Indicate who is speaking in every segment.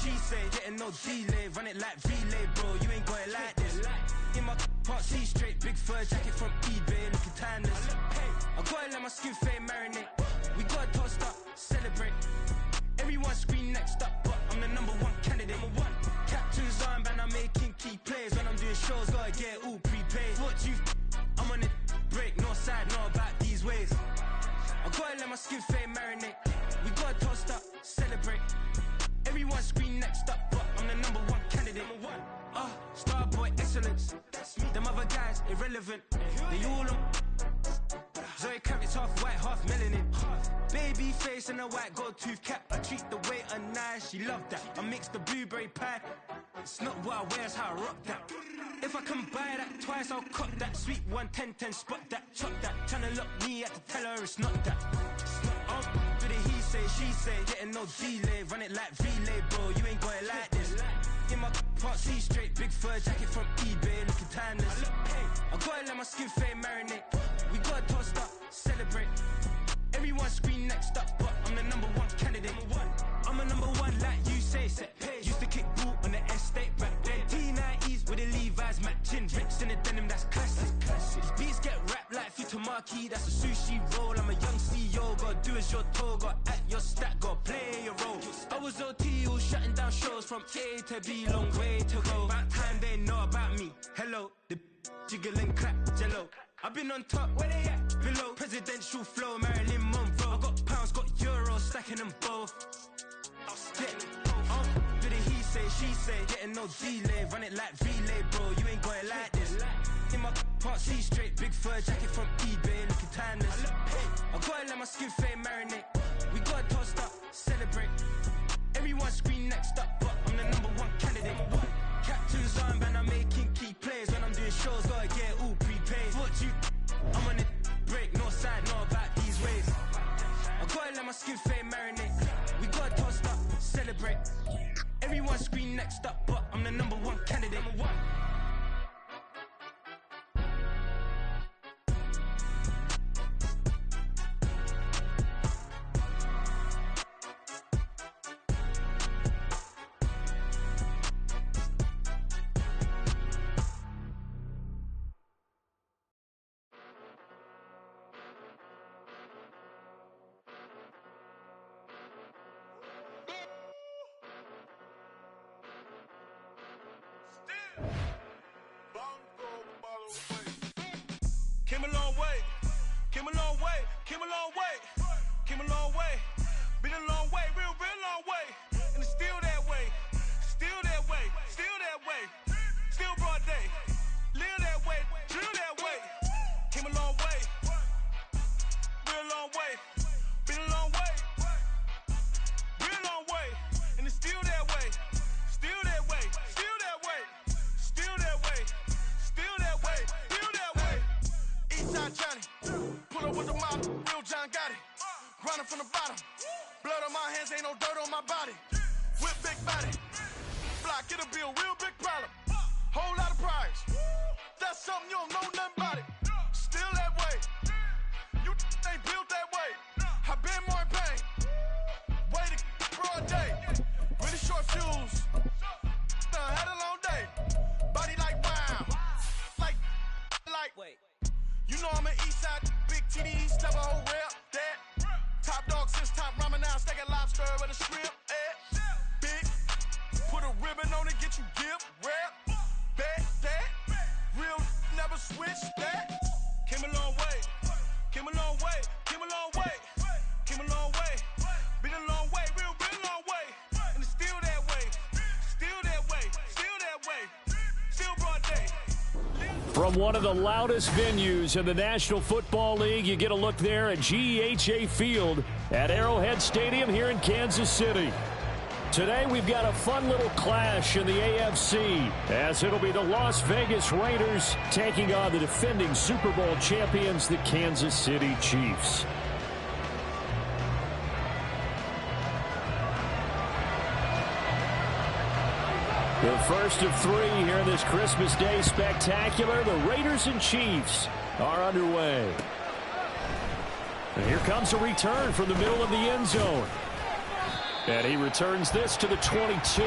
Speaker 1: she say, getting no delay, run it like relay, bro, you ain't got it like this. In my can't see straight, big fur jacket from eBay, looking timeless. I gotta let my skin fade marinate. We gotta toast up, celebrate. Everyone scream next up, but I'm the #1 candidate. Captain's armband, I'm making key plays. When I'm doing shows, gotta get it all prepaid. What you I'm on it, break, no side, no about these ways. I gotta let my skin fade marinate. We gotta toast up, celebrate. Everyone scream next up, but I'm the #1 candidate. Starboy excellence. That's me. Them other guys irrelevant. They all on. Zoe Kravitz half white, half melanin. Baby face and a white gold tooth cap. I treat the waiter nice, she love that. I mix the blueberry pie. It's not what I wear, it's how I rock that. If I can buy that twice, I'll cop that. Sweet 110, spot that, chop that. Tryna lock me, I have to tell her it's not that. Do the he say, she say, getting no delay, run it like relay, bro. You ain't got it like this. In my can't see straight, big fur jacket from eBay, looking timeless. I gotta let my skin fade marinate. We gotta toast up, celebrate. Everyone scream next up, but I'm the #1 candidate. I'm a #1 like you say, set pace. Used to kick ball on the estate back then. T90s with the Levi's matching. Rips in the denim, that's classic. These beats get wrapped like Futamaki, that's a sushi roll. I'm a young CEO, gotta do as you're told. Gotta act your stat, gotta play your role. I was OT, all shutting down shows from A to B, long way to go. About time they know about me. Hello, the jiggle and clap, jello. I've been on top, where they at? Below, presidential flow, Marilyn Monroe. I got pounds, got euros, stacking them both. Do the he say, she say, getting no delay, run it like relay, bro, you ain't got it like this. In my can't see straight, big fur jacket from eBay, looking timeless. I gotta let my skin fade marinate. We gotta toast up, celebrate. Everyone scream next up, but I'm the #1 candidate. Captain's armband, I'm making key plays. When I'm doing shows, gotta get it all prepaid. What you I'm on it, break, no side, no about these ways. I gotta let my skin fade marinate. We gotta toast up, celebrate. Everyone scream next up, but I'm the #1 candidate.
Speaker 2: Came a long way, came a long way, came a long way, came a long way, been a long way, real long way, and it's still that way, still that way, still that way, still broad day, live that way, drill that way, came a long way, real long way, been a long way, real long way, and it's still that way, still that way, still that way, still that way, still that way, still that way. Eastside Johnny, pull up with the mob, real John got it. Grinding from the bottom, blood on my hands, ain't no dirt on my body. Whip big body, block, get a bill, real big problem. Whole lot of prize, that's something you don't know nothing about it. Still that way, you ain't built that way. I been more in pain, way to broad day. Really short fuse, had a long day. Body like wow, like. Wait. You know I'm an Eastside, big TDs, never whole rep, that. Top dog since top ramen now, steak and lobster with a shrimp, big, put a ribbon on it, get you gift, rep, bet, that. Real never switch, that. Came a long way, came a long way, came a long way, came a long way. Been a long way, real long way. And it's still that way, still that way, still that way, still broad day.
Speaker 3: From one of the loudest venues in the National Football League, you get a look there at GEHA Field at Arrowhead Stadium here in Kansas City. Today we've got a fun little clash in the AFC, as it'll be the Las Vegas Raiders taking on the defending Super Bowl champions, the Kansas City Chiefs. The first of three here in this Christmas Day spectacular. The Raiders and Chiefs are underway. And here comes a return from the middle of the end zone. And he returns this to the 22.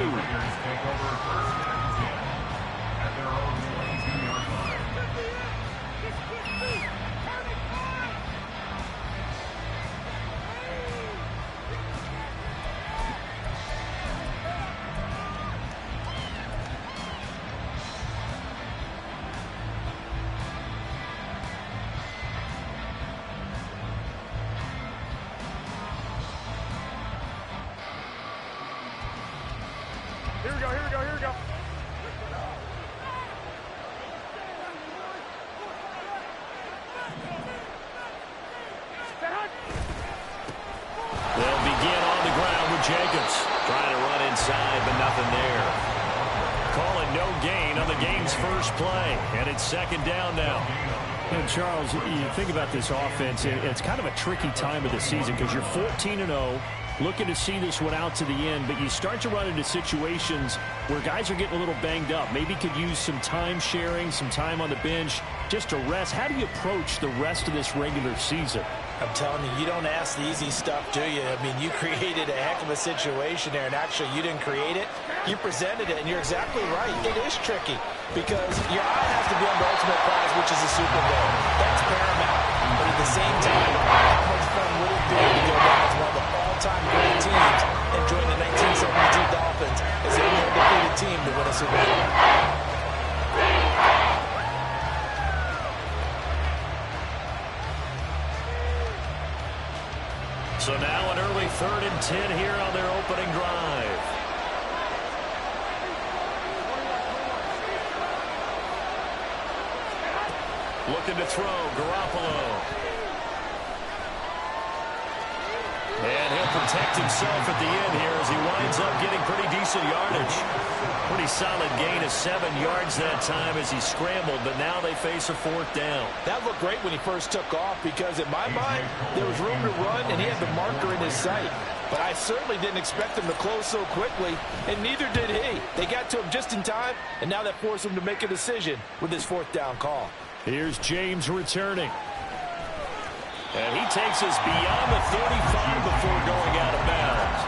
Speaker 4: Here we go, here we go, here we go.
Speaker 3: They'll begin on the ground with Jacobs. Trying to run inside, but nothing there. Calling no gain on the game's first play. And it's second down now.
Speaker 5: And Charles, you think about this offense, it's kind of a tricky time of the season because you're 14-0. Looking to see this one out to the end, but you start to run into situations where guys are getting a little banged up. Maybe could use some time sharing, some time on the bench just to rest. How do you approach the rest of this regular season?
Speaker 6: I'm telling you, you don't ask the easy stuff, do you? I mean, you created a heck of a situation there, and actually you didn't create it. You presented it, and you're exactly right. It is tricky because your eye has to be on the ultimate prize, which is a Super Bowl. That's paramount. But at the same time, how much fun would it be to go down as one of the all-time great teams and join the 1972 Dolphins as the only undefeated team to win a Super Bowl?
Speaker 3: So now an early 3rd and 10 here on their opening drive. Looking to throw, Garoppolo. And he'll protect himself at the end here as he winds up getting pretty decent yardage. Pretty solid gain of 7 yards that time as he scrambled, but now they face a 4th down.
Speaker 6: That looked great when he first took off because in my mind, there was room to run and he had the marker in his sight. But I certainly didn't expect him to close so quickly, and neither did he. They got to him just in time, and now that forced him to make a decision with his 4th down call.
Speaker 3: Here's James returning. And he takes us beyond the 35 before going out of bounds.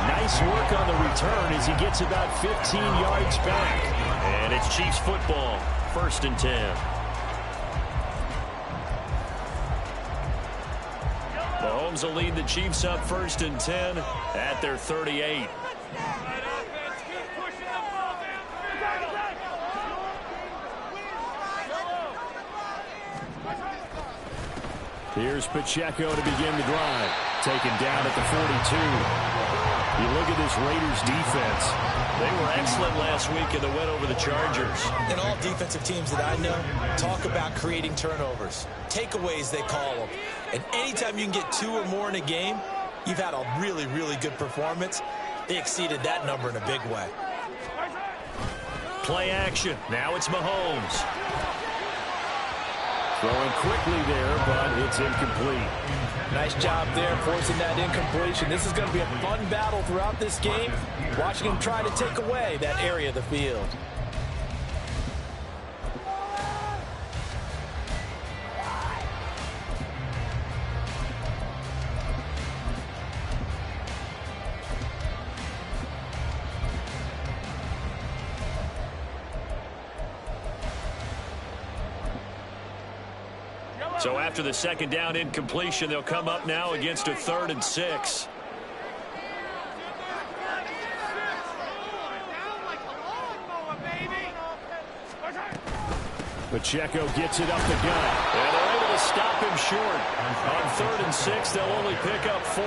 Speaker 3: Nice work on the return as he gets about 15 yards back. And it's Chiefs football, 1st and 10. Mahomes will lead the Chiefs up 1st and 10 at their 38. Here's Pacheco to begin the drive. Taken down at the 42. You look at this Raiders defense. They were excellent last week in the win over the Chargers.
Speaker 6: And all defensive teams that I know talk about creating turnovers. Takeaways, they call them. And anytime you can get 2 or more in a game, you've had a really, really good performance. They exceeded that number in a big way.
Speaker 3: Play action. Now it's Mahomes. Throwing quickly there, but it's incomplete.
Speaker 6: Nice job there, forcing that incompletion. This is going to be a fun battle throughout this game. Watching him try to take away that area of the field.
Speaker 3: So after the 2nd down incompletion, they'll come up now against a 3rd and 6. Pacheco gets it up the gut. And they're able to stop him short. On 3rd and 6, they'll only pick up 4.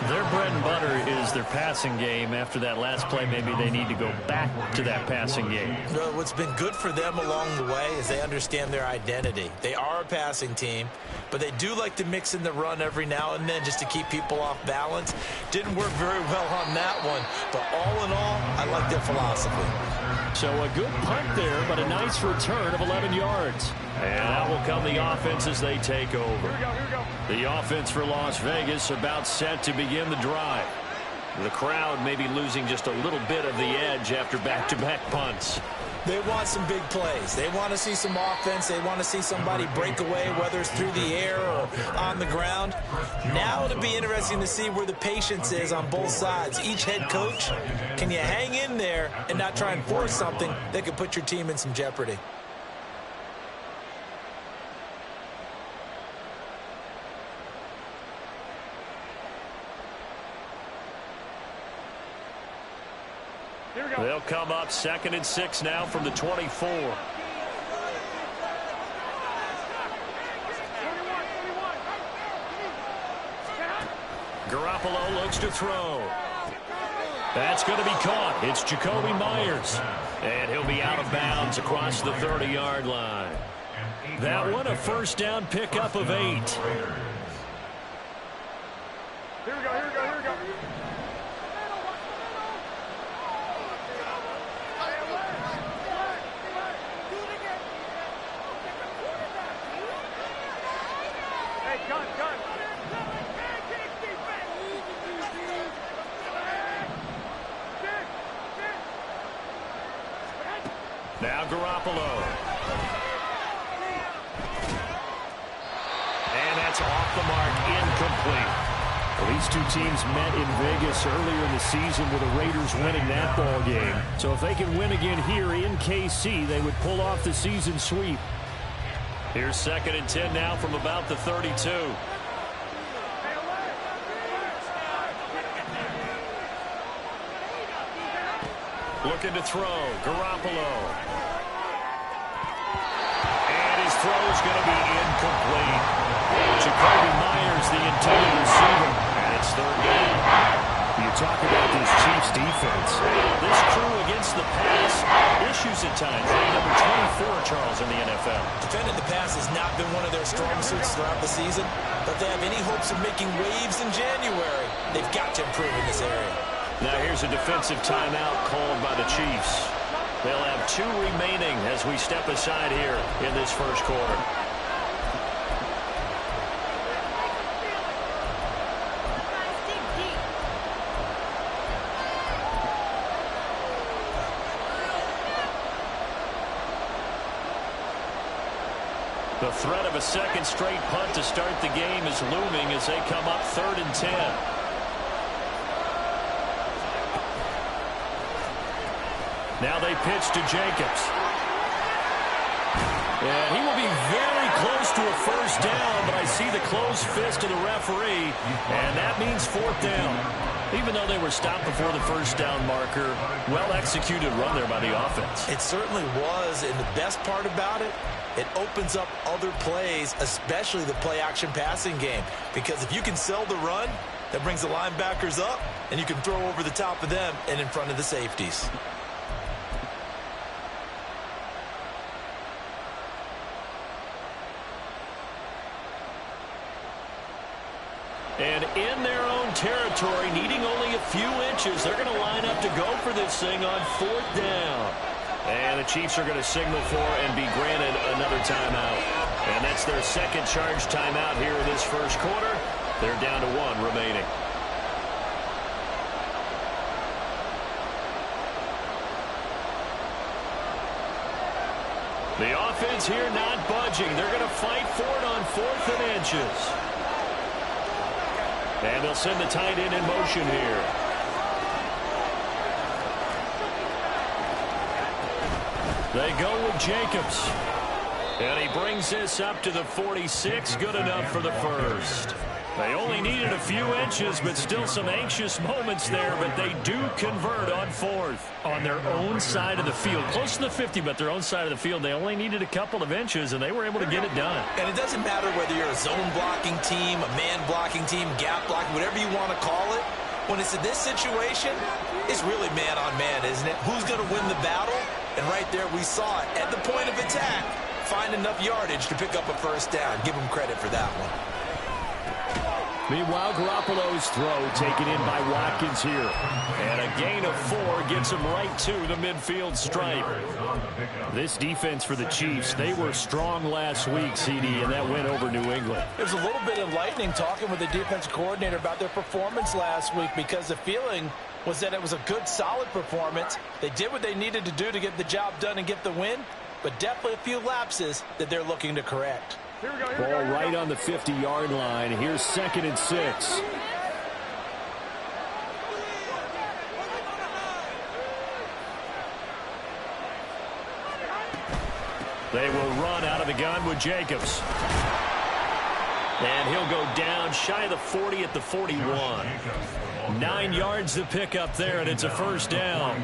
Speaker 5: Their bread and butter is their passing game. After that last play, maybe they need to go back to that passing game.
Speaker 6: What's been good for them along the way is they understand their identity. They are a passing team, but they do like to mix in the run every now and then just to keep people off balance. Didn't work very well on that one, but all in all, I like their philosophy.
Speaker 3: So a good punt there, but a nice return of 11 yards. And out will come the offense as they take over.
Speaker 4: Here we go.
Speaker 3: The offense for Las Vegas about set to begin the drive. The crowd may be losing just a little bit of the edge after back-to-back punts.
Speaker 6: They want some big plays. They want to see some offense. They want to see somebody break away, whether it's through the air or on the ground. Now it'll be interesting to see where the patience is on both sides. Each head coach, can you hang in there and not try and force something that could put your team in some jeopardy?
Speaker 3: They'll come up 2nd and 6 now from the 24. Garoppolo looks to throw. That's going to be caught. It's Jacoby Myers. And he'll be out of bounds across the 30-yard line. That one a first down pickup of 8.
Speaker 4: Here we go.
Speaker 3: Now Garoppolo. And that's off the mark, incomplete. Well, these two teams met in Vegas earlier in the season with the Raiders winning that ball game. So if they can win again here in KC, they would pull off the season sweep. Here's 2nd and 10 now from about the 32. Looking to throw. Garoppolo. And his throw's going to be incomplete. Jacoby Myers, the intended receiver. And it's 3rd down. You talk about this Chiefs defense. This crew against the pass, issues at times. Ranked number 24, Charles, in the NFL.
Speaker 6: Defending the pass has not been one of their strong suits throughout the season. But if they have any hopes of making waves in January, they've got to improve in this area.
Speaker 3: Now here's a defensive timeout called by the Chiefs. They'll have 2 remaining as we step aside here in this first quarter. The threat of a second straight punt to start the game is looming as they come up 3rd and 10. Now they pitch to Jacobs. And he will be very close to a first down, but I see the closed fist of the referee, and that means 4th down. Even though they were stopped before the first down marker, well-executed run there by the offense.
Speaker 6: It certainly was, and the best part about it, it opens up other plays, especially the play-action passing game. Because if you can sell the run, that brings the linebackers up, and you can throw over the top of them and in front of the safeties.
Speaker 3: And in their own territory, needing only a few inches, they're going to line up to go for this thing on 4th down. And the Chiefs are going to signal for and be granted another timeout. And that's their second charge timeout here in this first quarter. They're down to 1 remaining. The offense here not budging. They're going to fight for it on 4th and inches. And they'll send the tight end in motion here. They go with Jacobs. And he brings this up to the 46. Good enough for the first. They only needed a few inches, but still some anxious moments there. But they do convert on 4th on their own side of the field. Close to the 50, but their own side of the field. They only needed a couple of inches, and they were able to get it done.
Speaker 6: And it doesn't matter whether you're a zone blocking team, a man blocking team, gap blocking, whatever you want to call it. When it's in this situation, it's really man on man, isn't it? Who's going to win the battle? And right there we saw it. At the point of attack, find enough yardage to pick up a first down. Give them credit for that one.
Speaker 3: Meanwhile, Garoppolo's throw taken in by Watkins here. And a gain of 4 gets him right to the midfield stripe. This defense for the Chiefs, they were strong last week, CD, and that went over New England.
Speaker 6: It was a little bit enlightening talking with the defense coordinator about their performance last week, because the feeling was that it was a good, solid performance. They did what they needed to do to get the job done and get the win, but definitely a few lapses that they're looking to correct.
Speaker 3: Ball right on the 50-yard line. Here's 2nd and 6. They will run out of the gun with Jacobs. And he'll go down shy of the 40 at the 41. 9 yards to pick up there, and it's a first down.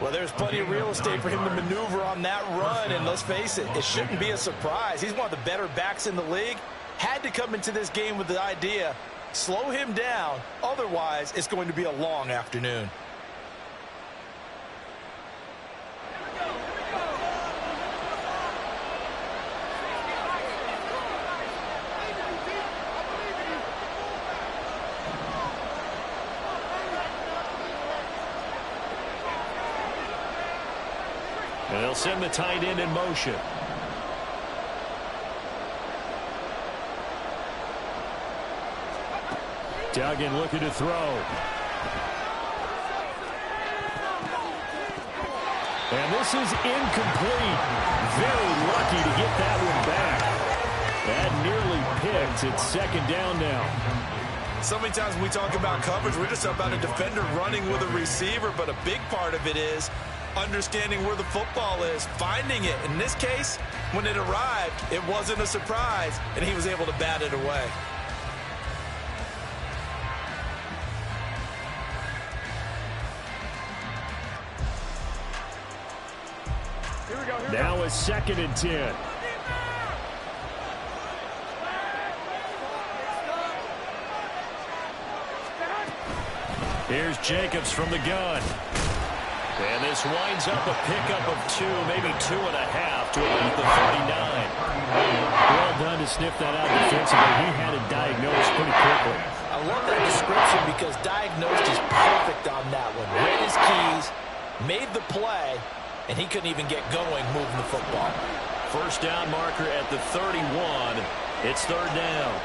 Speaker 6: Well, there's plenty of real estate for him to maneuver on that run, and let's face it, it shouldn't be a surprise. He's one of the better backs in the league. Had to come into this game with the idea, slow him down, otherwise it's going to be a long afternoon.
Speaker 3: And they'll send the tight end in motion. Duggan looking to throw. And this is incomplete. Very lucky to get that one back. That nearly picked. It's 2nd down now.
Speaker 6: So many times when we talk about coverage, we're just about a defender running with a receiver, but a big part of it is understanding where the football is, finding it. In this case, when it arrived, it wasn't a surprise, and he was able to bat it away.
Speaker 3: Now it's 2nd and 10. Here's Jacobs from the gun. And this winds up a pickup of 2, maybe 2.5 to about the 49. Well done to sniff that out defensively. He had it diagnosed pretty quickly.
Speaker 6: I love that description because diagnosed is perfect on that one. Read his keys, made the play, and he couldn't even get going moving the football.
Speaker 3: First down marker at the 31. It's 3rd down.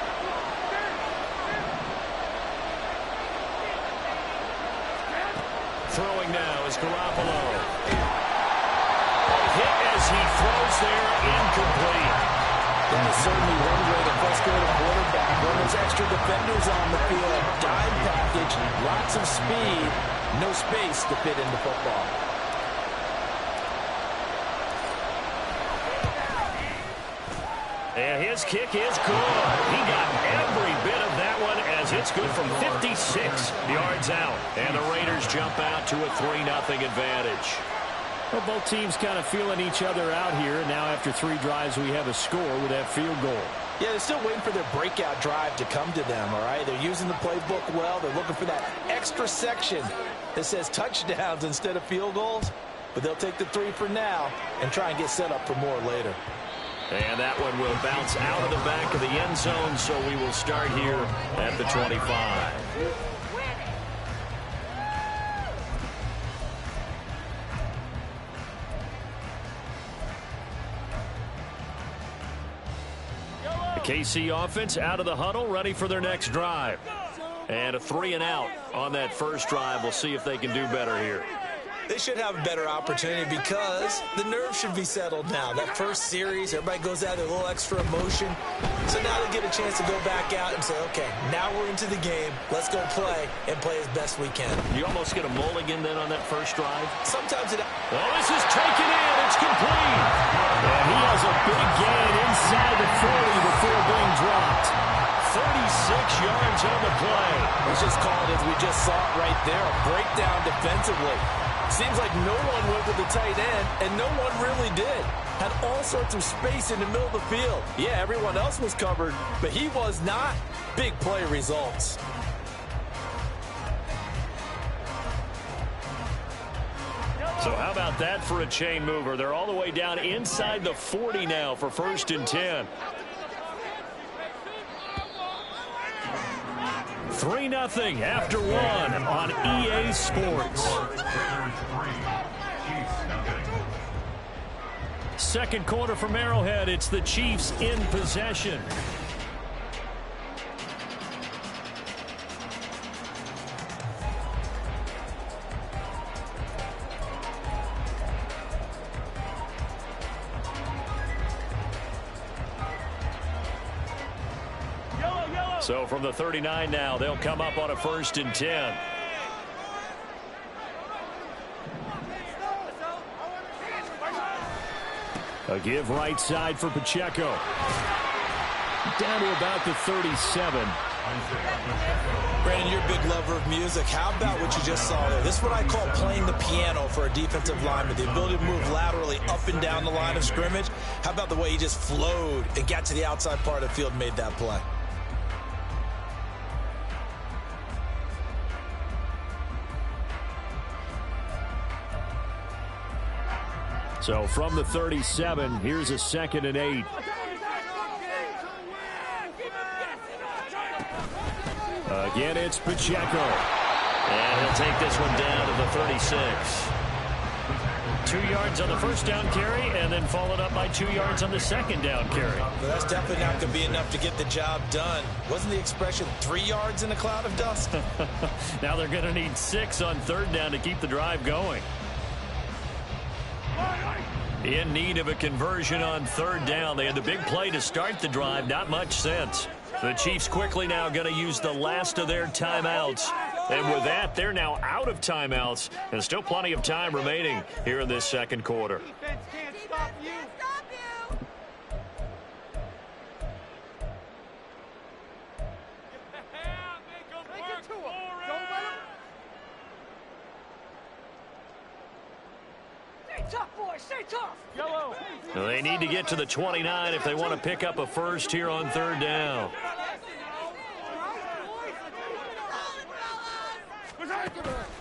Speaker 3: Throwing now is Garoppolo. Hit as he throws there, incomplete.
Speaker 6: That is certainly one way to frustrate a quarterback. When there's extra defenders on the field, dime package, lots of speed, no space to fit into football.
Speaker 3: And his kick is good. He got every bit of that one as it's good from 56 yards out. And the Raiders jump out to a 3-0 advantage. Well, both teams kind of feeling each other out here. Now after 3 drives, we have a score with that field goal.
Speaker 6: Yeah, they're still waiting for their breakout drive to come to them, all right? They're using the playbook well. They're looking for that extra section that says touchdowns instead of field goals. But they'll take the 3 for now and try and get set up for more later.
Speaker 3: And that one will bounce out of the back of the end zone, so we will start here at the 25. The KC offense out of the huddle, ready for their next drive. And a 3-and-out on that first drive. We'll see if they can do better here.
Speaker 6: They should have a better opportunity because the nerves should be settled now. That first series, everybody goes out with a little extra emotion. So now they get a chance to go back out and say, okay, now we're into the game. Let's go play and play as best we can.
Speaker 3: You almost get a mulligan then on that first drive?
Speaker 6: Sometimes it...
Speaker 3: Oh, this is taken in. It's complete. And he has a big gain inside the 40 before being dropped. 36 yards on the play.
Speaker 6: It's just called, as we just saw it right there, a breakdown defensively. Seems like no one went with the tight end, and no one really did. Had all sorts of space in the middle of the field. Yeah, everyone else was covered, but he was not. Big play results.
Speaker 3: So how about that for a chain mover? They're all the way down inside the 40 now for 1st and 10. 3-0 after 1 on EA Sports. Second quarter from Arrowhead. It's the Chiefs in possession. So from the 39 now, they'll come up on a 1st and 10. A give right side for Pacheco. Down to about the 37.
Speaker 6: Brandon, you're a big lover of music. How about what you just saw there? This is what I call playing the piano for a defensive lineman. The ability to move laterally up and down the line of scrimmage. How about the way he just flowed and got to the outside part of the field and made that play?
Speaker 3: So from the 37, here's a 2nd and 8. Again, it's Pacheco.
Speaker 5: And he'll take this one down to the 36. 2 yards on the first down carry, and then followed up by 2 yards on the second down carry.
Speaker 6: Well, that's definitely not going to be enough to get the job done. Wasn't the expression 3 yards in a cloud of dust?
Speaker 5: Now they're going to need 6 on 3rd down to keep the drive going. In need of a conversion on 3rd down. They had the big play to start the drive. Not much sense. The Chiefs quickly now going to use the last of their timeouts. And with that, they're now out of timeouts. And still plenty of time remaining here in this 2nd quarter.
Speaker 2: Defense can't stop you.
Speaker 5: They need to get to the 29 if they want to pick up a first here on 3rd down.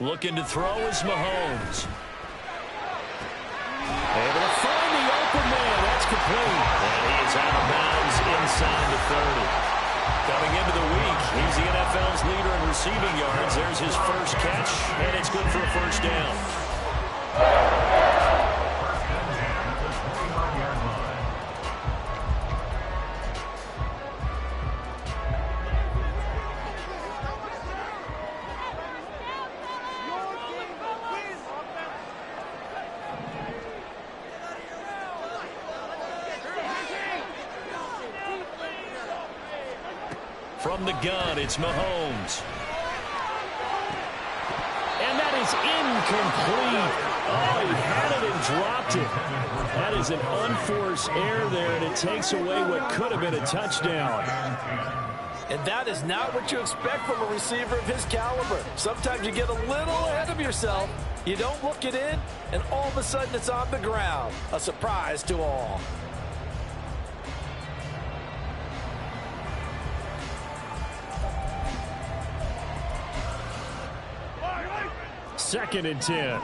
Speaker 5: Looking to throw is Mahomes. Able to find the open man. That's complete. And he is out of bounds inside the 30. Coming into the week, he's the NFL's leader in receiving yards. There's his first catch, and it's good for a 1st down. From the gun, it's Mahomes. And that is incomplete. Oh, he had it and dropped it. That is an unforced error there, and it takes away what could have been a touchdown.
Speaker 6: And that is not what you expect from a receiver of his caliber. Sometimes you get a little ahead of yourself. You don't look it in, and all of a sudden it's on the ground. A surprise to all.
Speaker 3: 2nd and 10.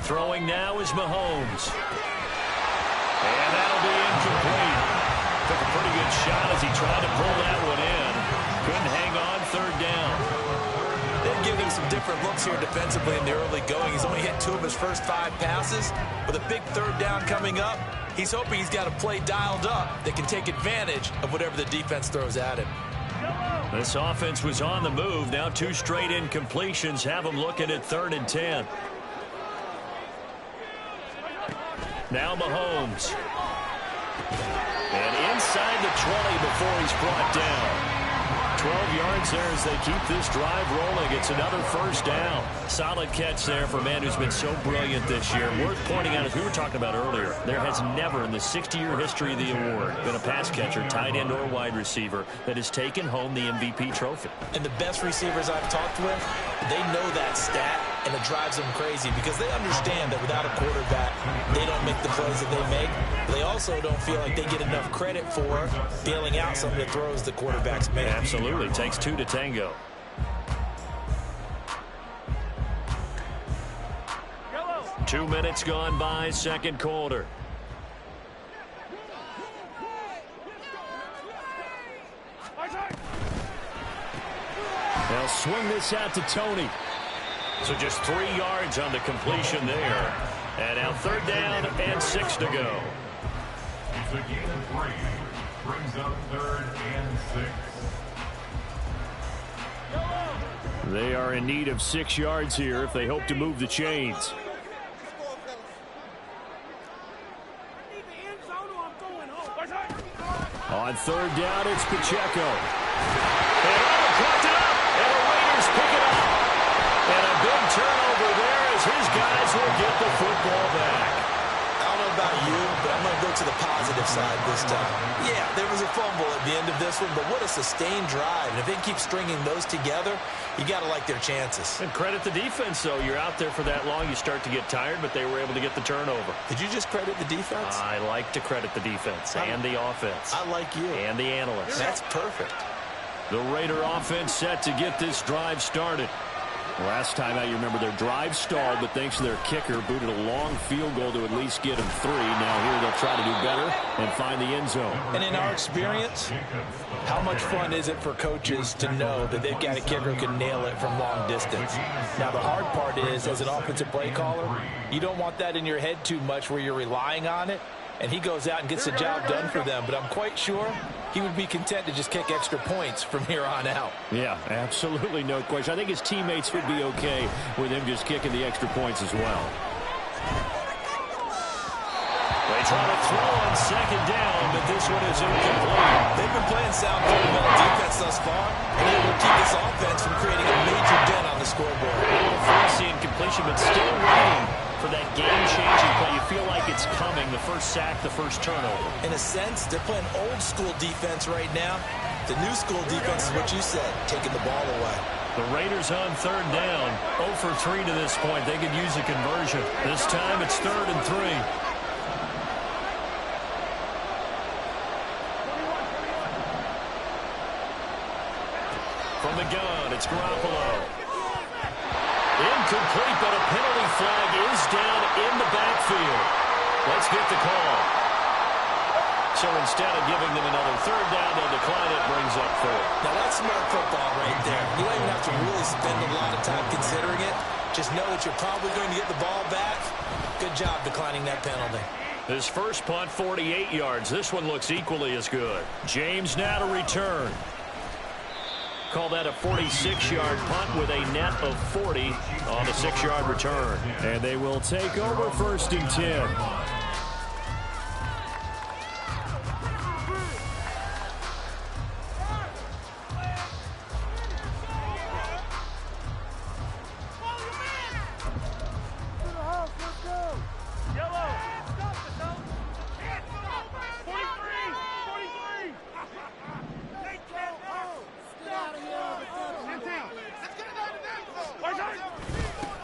Speaker 3: Throwing now is Mahomes. And that'll be incomplete. Took a pretty good shot as he tried to pull that one in. Couldn't hang on 3rd down.
Speaker 6: They've given him some different looks here defensively in the early going. He's only hit 2 of his first 5 passes. With a big 3rd down coming up, he's hoping he's got a play dialed up that can take advantage of whatever the defense throws at him.
Speaker 5: This offense was on the move. Now 2 straight incompletions have them looking at 3rd and 10. Now Mahomes. And inside the 20 before he's brought down. 12 yards there as they keep this drive rolling. It's another 1st down. Solid catch there for a man who's been so brilliant this year. Worth pointing out, as we were talking about earlier, there has never in the 60-year history of the award been a pass catcher, tight end, or wide receiver that has taken home the MVP trophy.
Speaker 6: And the best receivers I've talked with, they know that stat, and it drives them crazy because they understand that without a quarterback, they don't make the plays that they make. They also don't feel like they get enough credit for bailing out some of the throws the quarterbacks make.
Speaker 5: Absolutely. Takes 2 to tango.
Speaker 2: Yellow.
Speaker 5: 2 minutes gone by, 2nd quarter.
Speaker 3: They'll swing this out to Tony.
Speaker 5: So just 3 yards on the completion there. And now 3rd down and 6 to go.
Speaker 4: It's a gain of 3. Brings up 3rd and 6.
Speaker 3: They are in need of 6 yards here if they hope to move the chains. On third down, it's Pacheco. And plucked it up, and the Raiders pick it up. And a big turnover there as his guys will get the football back.
Speaker 6: I don't know about you, but I'm going to go to the positive side this time. Yeah, there was a fumble at the end of this one, but what a sustained drive. And if they keep stringing those together, you got to like their chances.
Speaker 5: And credit the defense, though. You're out there for that long, you start to get tired, but they were able to get the turnover.
Speaker 6: Did you just credit the defense?
Speaker 5: I like to credit the defense and the offense.
Speaker 6: I like you.
Speaker 5: And the analysts.
Speaker 6: That's perfect.
Speaker 3: The Raider offense set to get this drive started. Last time out, you remember their drive stalled, but thanks to their kicker, booted a long field goal to at least get them 3. Now here they'll try to do better and find the end zone.
Speaker 6: And in our experience, how much fun is it for coaches to know that they've got a kicker who can nail it from long distance? Now, the hard part is, as an offensive play caller, you don't want that in your head too much where you're relying on it, and he goes out and gets the job done for them. But I'm quite sure he would be content to just kick extra points from here on out.
Speaker 3: Yeah, absolutely no question. I think his teammates would be okay with him just kicking the extra points as well.
Speaker 5: They try to throw on second down, but this one is incomplete.
Speaker 6: They've been playing sound fundamental defense thus far, and they will keep this offense from creating a major dent on the scoreboard.
Speaker 5: A little fancy incompletion, but still waiting for that game-changing play. You feel like it's coming, the first sack, the first turnover.
Speaker 6: In a sense, they're playing old-school defense right now. The new school defense is what you said, taking the ball away.
Speaker 5: The Raiders on third down, 0 for 3 to this point. They could use a conversion. This time it's 3rd and 3. From the gun, it's Garoppolo. Incomplete, but a penalty flag is down in the backfield. Let's get the call. So instead of giving them another third down, they'll decline it, brings up 4.
Speaker 6: Now that's smart football right there. You don't even have to really spend a lot of time considering it. Just know that you're probably going to get the ball back. Good job declining that penalty.
Speaker 5: His first punt, 48 yards. This one looks equally as good. James now to return. Call that a 46-yard punt with a net of 40 on the 6-yard return.
Speaker 3: And they will take over 1st and 10.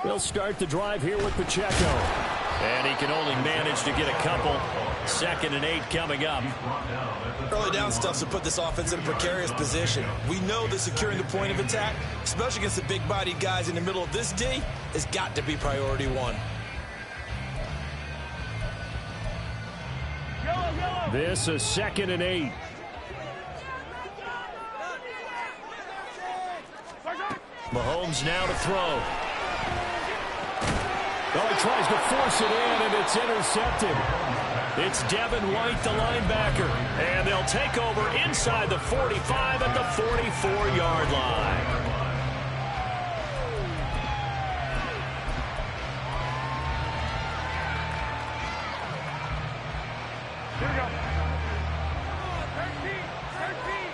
Speaker 3: They'll start the drive here with Pacheco.
Speaker 5: And he can only manage to get a couple. 2nd and 8 coming up.
Speaker 6: Early down stuff's to put this offense in a precarious position. We know that securing the point of attack, especially against the big-bodied guys in the middle of this D, has got to be priority 1.
Speaker 3: This is 2nd and 8.
Speaker 5: Mahomes now to throw.
Speaker 3: Oh, he tries to force it in, and it's intercepted.
Speaker 5: It's Devin White, the linebacker. And they'll take over inside the 45 at the 44-yard line.
Speaker 2: Here we go. 13.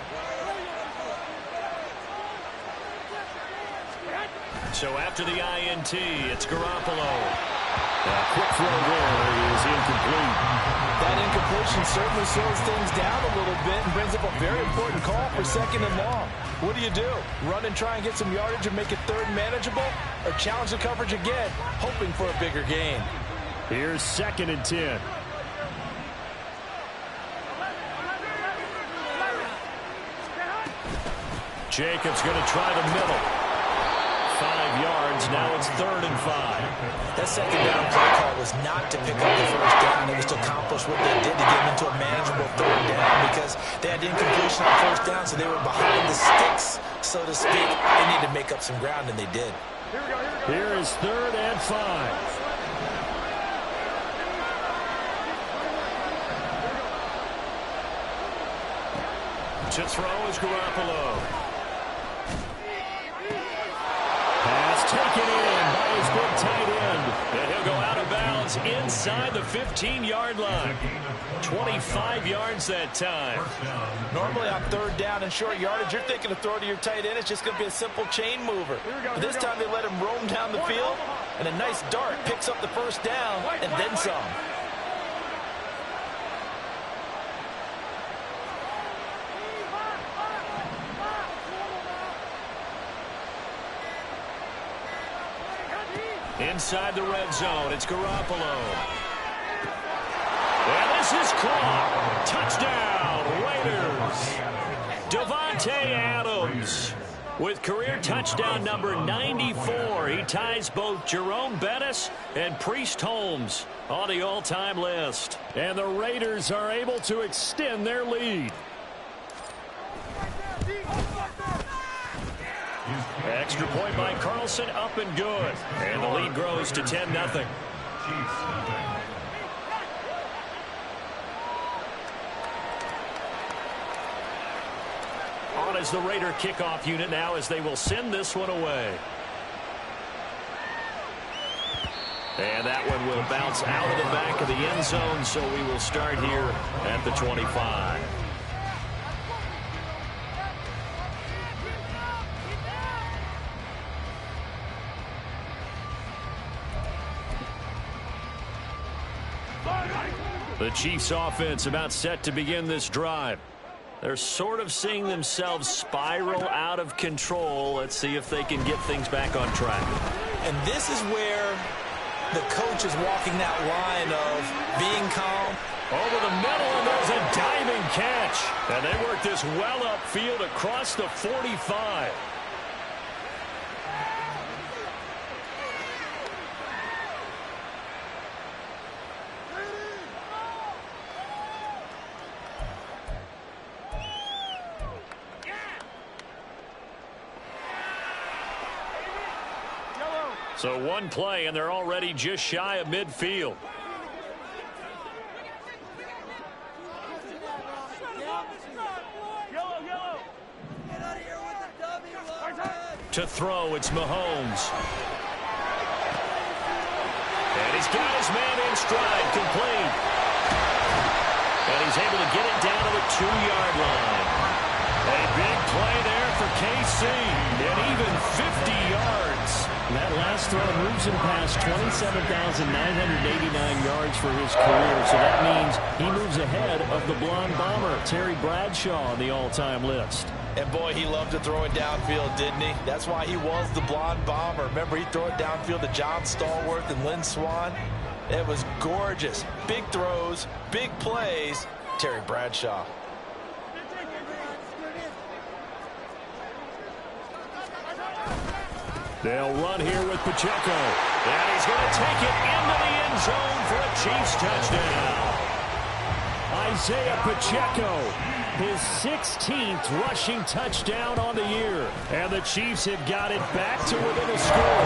Speaker 5: So after the INT, it's Garoppolo.
Speaker 3: Quick throw there is incomplete.
Speaker 6: That incompletion certainly slows things down a little bit and brings up a very important call for 2nd and long. What do? Run and try and get some yardage and make it 3rd manageable? Or challenge the coverage again, hoping for a bigger gain?
Speaker 3: Here's 2nd and 10.
Speaker 5: Jacobs going to try the middle. 5 yards. Now it's 3rd and 5.
Speaker 6: That 2nd down play call was not to pick up the 1st down. It was to accomplish what they did to get them into a manageable 3rd down because they had incompletion on 1st down, so they were behind the sticks, so to speak. They needed to make up some ground, and they did.
Speaker 3: Here is 3rd and 5.
Speaker 5: To throw is Garoppolo.
Speaker 3: inside the 15-yard line. 25 yards that time.
Speaker 6: Normally on third down and short yardage, you're thinking of throw to your tight end. It's just going to be a simple chain mover. But this time they let him roam down the field, and a nice dart picks up the first down and then some.
Speaker 3: Inside the red zone, it's Garoppolo. And this is caught. Touchdown, Raiders. Davante Adams with career touchdown number 94. He ties both Jerome Bettis and Priest Holmes on the all-time list.
Speaker 5: And the Raiders are able to extend their lead.
Speaker 3: Extra point by Carlson, up and good. And the lead grows to 10-0. On as the Raider kickoff unit now as they will send this one away. And that one will bounce out of the back of the end zone, so we will start here at the 25. The Chiefs offense about set to begin this drive. They're sort of seeing themselves spiral out of control. Let's see if they can get things back on track.
Speaker 6: And this is where the coach is walking that line of being calm.
Speaker 3: Over the middle, and there's a diving catch. And they work this well upfield across the 45. So one play, and they're already just shy of midfield. To throw, it's Mahomes. And he's got his man in stride, complete. And he's able to get it down to the 2-yard line. A big play there for KC, and even 50 yards.
Speaker 5: That last throw moves him past 27,989 yards for his career. So that means he moves ahead of the blonde bomber, Terry Bradshaw, on the all-time list.
Speaker 6: And boy, he loved to throw it downfield, didn't he? That's why he was the blonde bomber. Remember, he'd throw it downfield to John Stallworth and Lynn Swann. It was gorgeous. Big throws, big plays. Terry Bradshaw.
Speaker 3: They'll run here with Pacheco. And he's going to take it into the end zone for a Chiefs touchdown.
Speaker 5: Isaiah Pacheco, his 16th rushing touchdown on the year.
Speaker 3: And the Chiefs have got it back to within a score.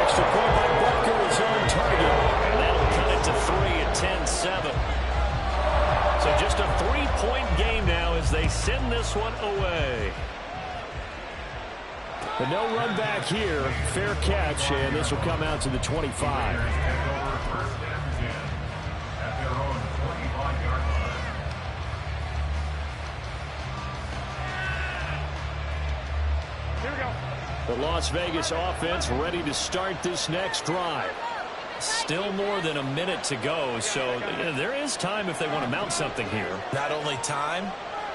Speaker 3: Extra point by Butker is on target. And that'll cut it to 3 at 10-7. So just a 3-point game now as they send this one away.
Speaker 5: But no run back here. Fair catch, and this will come out to the 25.
Speaker 3: The Las Vegas offense ready to start this next drive. Still more than a minute to go, so there is time if they want to mount something here.
Speaker 6: Not only time,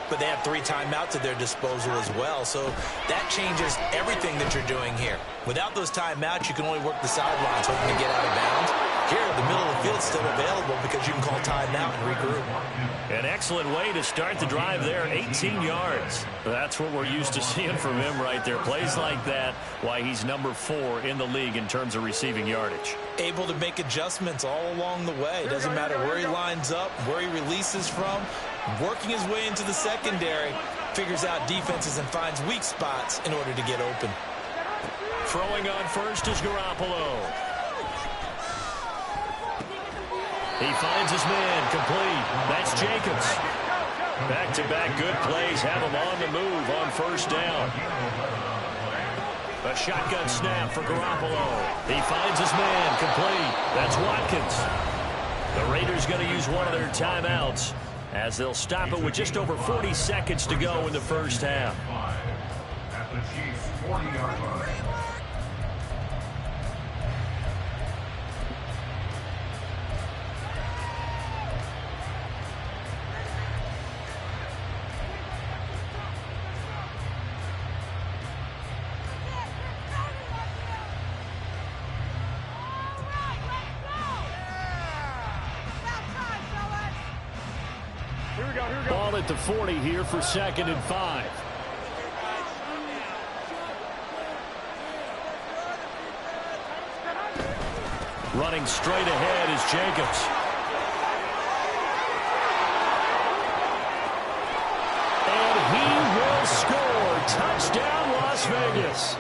Speaker 6: but they have 3 timeouts at their disposal as well. So that changes everything that you're doing here. Without those timeouts, you can only work the sidelines hoping to get out of bounds. Here, the middle of the field is still available because you can call timeout and regroup.
Speaker 3: An excellent way to start the drive there, 18 yards. That's what we're used to seeing from him right there. Plays like that, why he's number 4 in the league in terms of receiving yardage.
Speaker 6: Able to make adjustments all along the way. Doesn't matter where he lines up, where he releases from. Working his way into the secondary, figures out defenses and finds weak spots in order to get open.
Speaker 3: Throwing on first is Garoppolo. He finds his man, complete. That's Jacobs. Back-to-back good plays have him on the move on first down. A shotgun snap for Garoppolo. He finds his man, complete. That's Watkins. The Raiders going to use one of their timeouts as they'll stop it with just over 40 seconds to go in the first half.
Speaker 4: At the Chiefs' 40-yard line.
Speaker 3: Ball at the 40 here for 2nd and 5. Running straight ahead is Jacobs. And he will score. Touchdown, Las Vegas.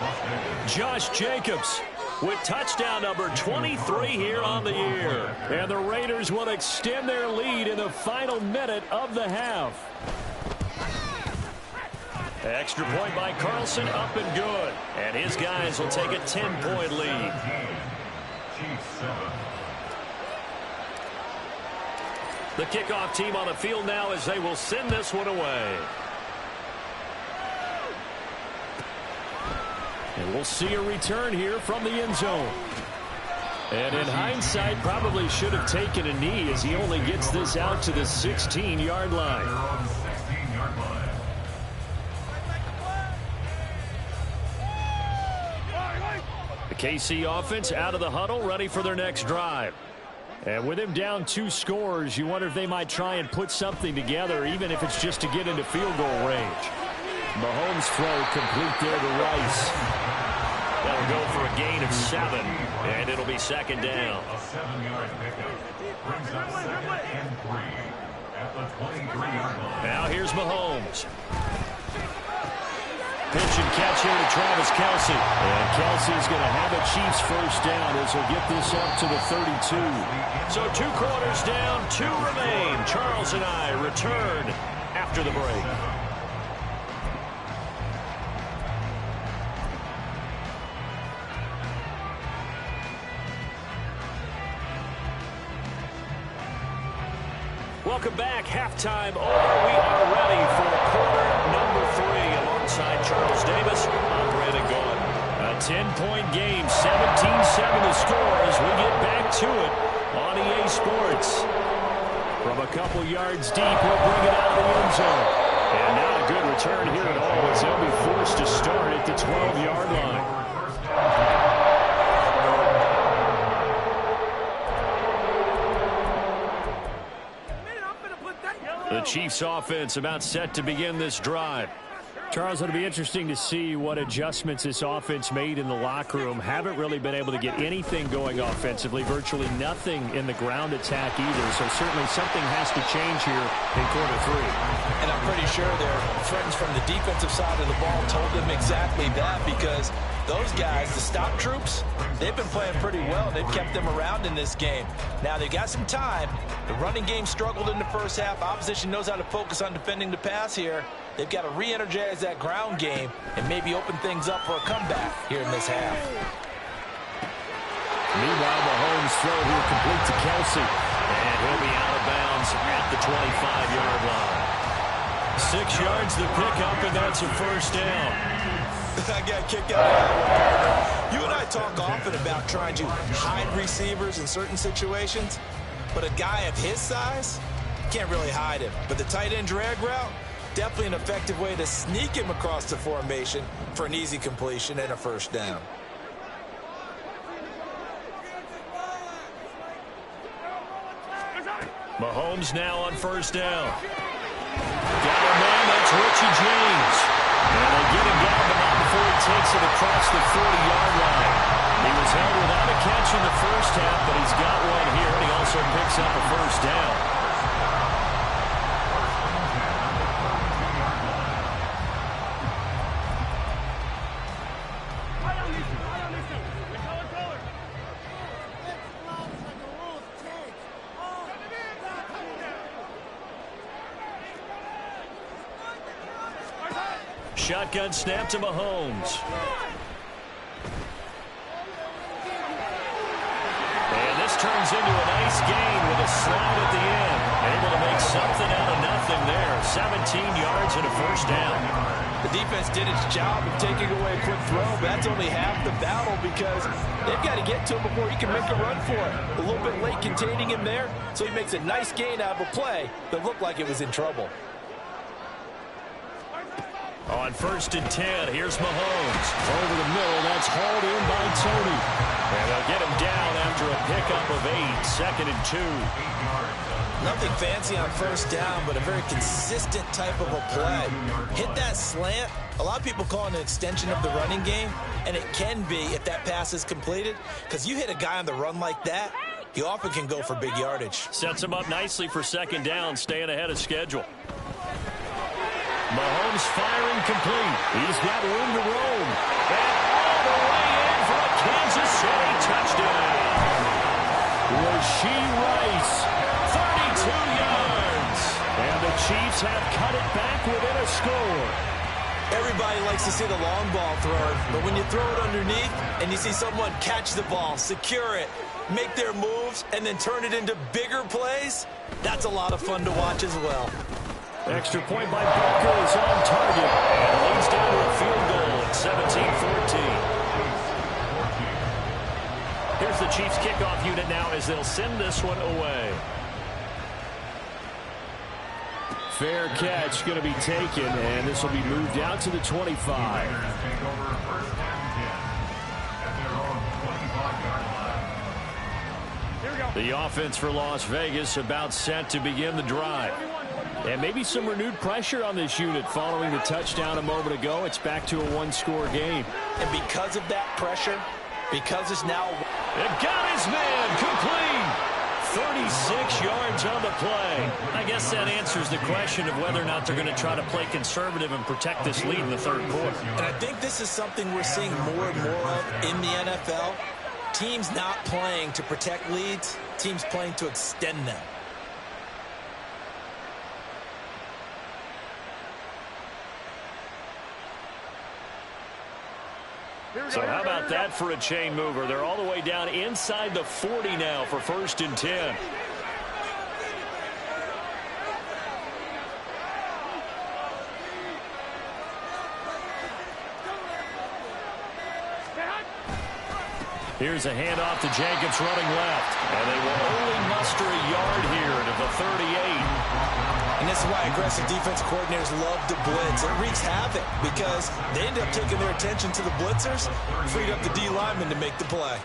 Speaker 3: Josh Jacobs with touchdown number 23 here on the year. And the Raiders will extend their lead in the final minute of the half. Extra point by Carlson, up and good. And his guys will take a 10-point lead. The kickoff team on the field now as they will send this one away. And we'll see a return here from the end zone. And in hindsight, probably should have taken a knee as he only gets this out to the 16-yard line. The KC offense out of the huddle, ready for their next drive. And with him down 2 scores, you wonder if they might try and put something together, even if it's just to get into field goal range. Mahomes' throw complete there to Rice. That'll go for a gain of 7, and it'll be 2nd down.
Speaker 4: A 7-yard pickup brings up 2nd and 3 at the 23-yard line.
Speaker 3: Now here's Mahomes. Pitch and catch here to Travis Kelce. And Kelce's going to have a Chiefs first down as he'll get this up to the 32. So 2 quarters down, 2 remain. Charles and I return after the break. Welcome back. Halftime over. We are ready for quarter number 3. Alongside Charles Davis, I'm Brandon Gaudin. A 10-point game, 17-7 the score as we get back to it on EA Sports. From a couple yards deep, he'll bring it out of the end zone. And not a good return here at all as they'll be forced to start at the 12-yard line. The Chiefs offense about set to begin this drive. Charles, it'll be interesting to see what adjustments this offense made in the locker room. Haven't really been able to get anything going offensively, virtually nothing in the ground attack either. So certainly something has to change here in quarter 3.
Speaker 6: And I'm pretty sure their friends from the defensive side of the ball told them exactly that, because those guys, the stop troops, they've been playing pretty well. They've kept them around in this game. Now they've got some time. The running game struggled in the first half. Opposition knows how to focus on defending the pass here. They've got to re-energize that ground game and maybe open things up for a comeback here in this half.
Speaker 3: Meanwhile, Mahomes' throw here complete to Kelce. And he'll be out of bounds at the 25-yard line. 6 yards the pickup, and that's a first down.
Speaker 6: I got kicked out of that one. You and I talk often about trying to hide receivers in certain situations, but a guy of his size, can't really hide him. But the tight end drag route, definitely an effective way to sneak him across the formation for an easy completion and a first down.
Speaker 3: Mahomes now on first down. Got a man, that's Richie James. And they get him down, but not before he takes it across the 40-yard line. He was held without a catch in the first half, but he's got one here, and he also picks up a first down. Shotgun snap to Mahomes. This turns into a nice gain with a slide at the end. Able to make something out of nothing there. 17 yards and a first down.
Speaker 6: The defense did its job of taking away a quick throw, but that's only half the battle because they've got to get to him before he can make a run for it. A little bit late containing him there, so he makes a nice gain out of a play that looked like it was in trouble.
Speaker 3: On 1st and 10, here's Mahomes. Over the middle, that's hauled in by Tony. And they'll get him down after a pickup of 8, 2nd and 2.
Speaker 6: Nothing fancy on 1st down, but a very consistent type of a play. Hit that slant. A lot of people call it an extension of the running game, and it can be if that pass is completed, because you hit a guy on the run like that, you often can go for big yardage.
Speaker 3: Sets him up nicely for 2nd down, staying ahead of schedule. Mahomes firing complete. He's got room to roam. And all the way in for a Kansas City touchdown. Rashee Rice, 32 yards. And the Chiefs have cut it back within a score.
Speaker 6: Everybody likes to see the long ball thrown, but when you throw it underneath and you see someone catch the ball, secure it, make their moves, and then turn it into bigger plays, that's a lot of fun to watch as well.
Speaker 3: Extra point by Butker is on target and leads down to a field goal at 17-14. Here's the Chiefs kickoff unit now as they'll send this one away. Fair catch going to be taken, and this will be moved out to the 25. The offense for Las Vegas about set to begin the drive. And maybe some renewed pressure on this unit following the touchdown a moment ago. It's back to a one-score game.
Speaker 6: And because of that pressure, because it's now...
Speaker 3: It got his man complete. 36 yards on the play. I guess that answers the question of whether or not they're going to try to play conservative and protect this lead in the 3rd quarter.
Speaker 6: And I think this is something we're seeing more and more of in the NFL. Teams not playing to protect leads, teams playing to extend them.
Speaker 3: So how about that for a chain mover? They're all the way down inside the 40 now for 1st and 10. Here's a handoff to Jacobs running left. And they will only muster a yard here to the 38.
Speaker 6: And this is why aggressive defense coordinators love to blitz. It wreaks havoc because they end up taking their attention to the blitzers, freed up the D lineman to make the play.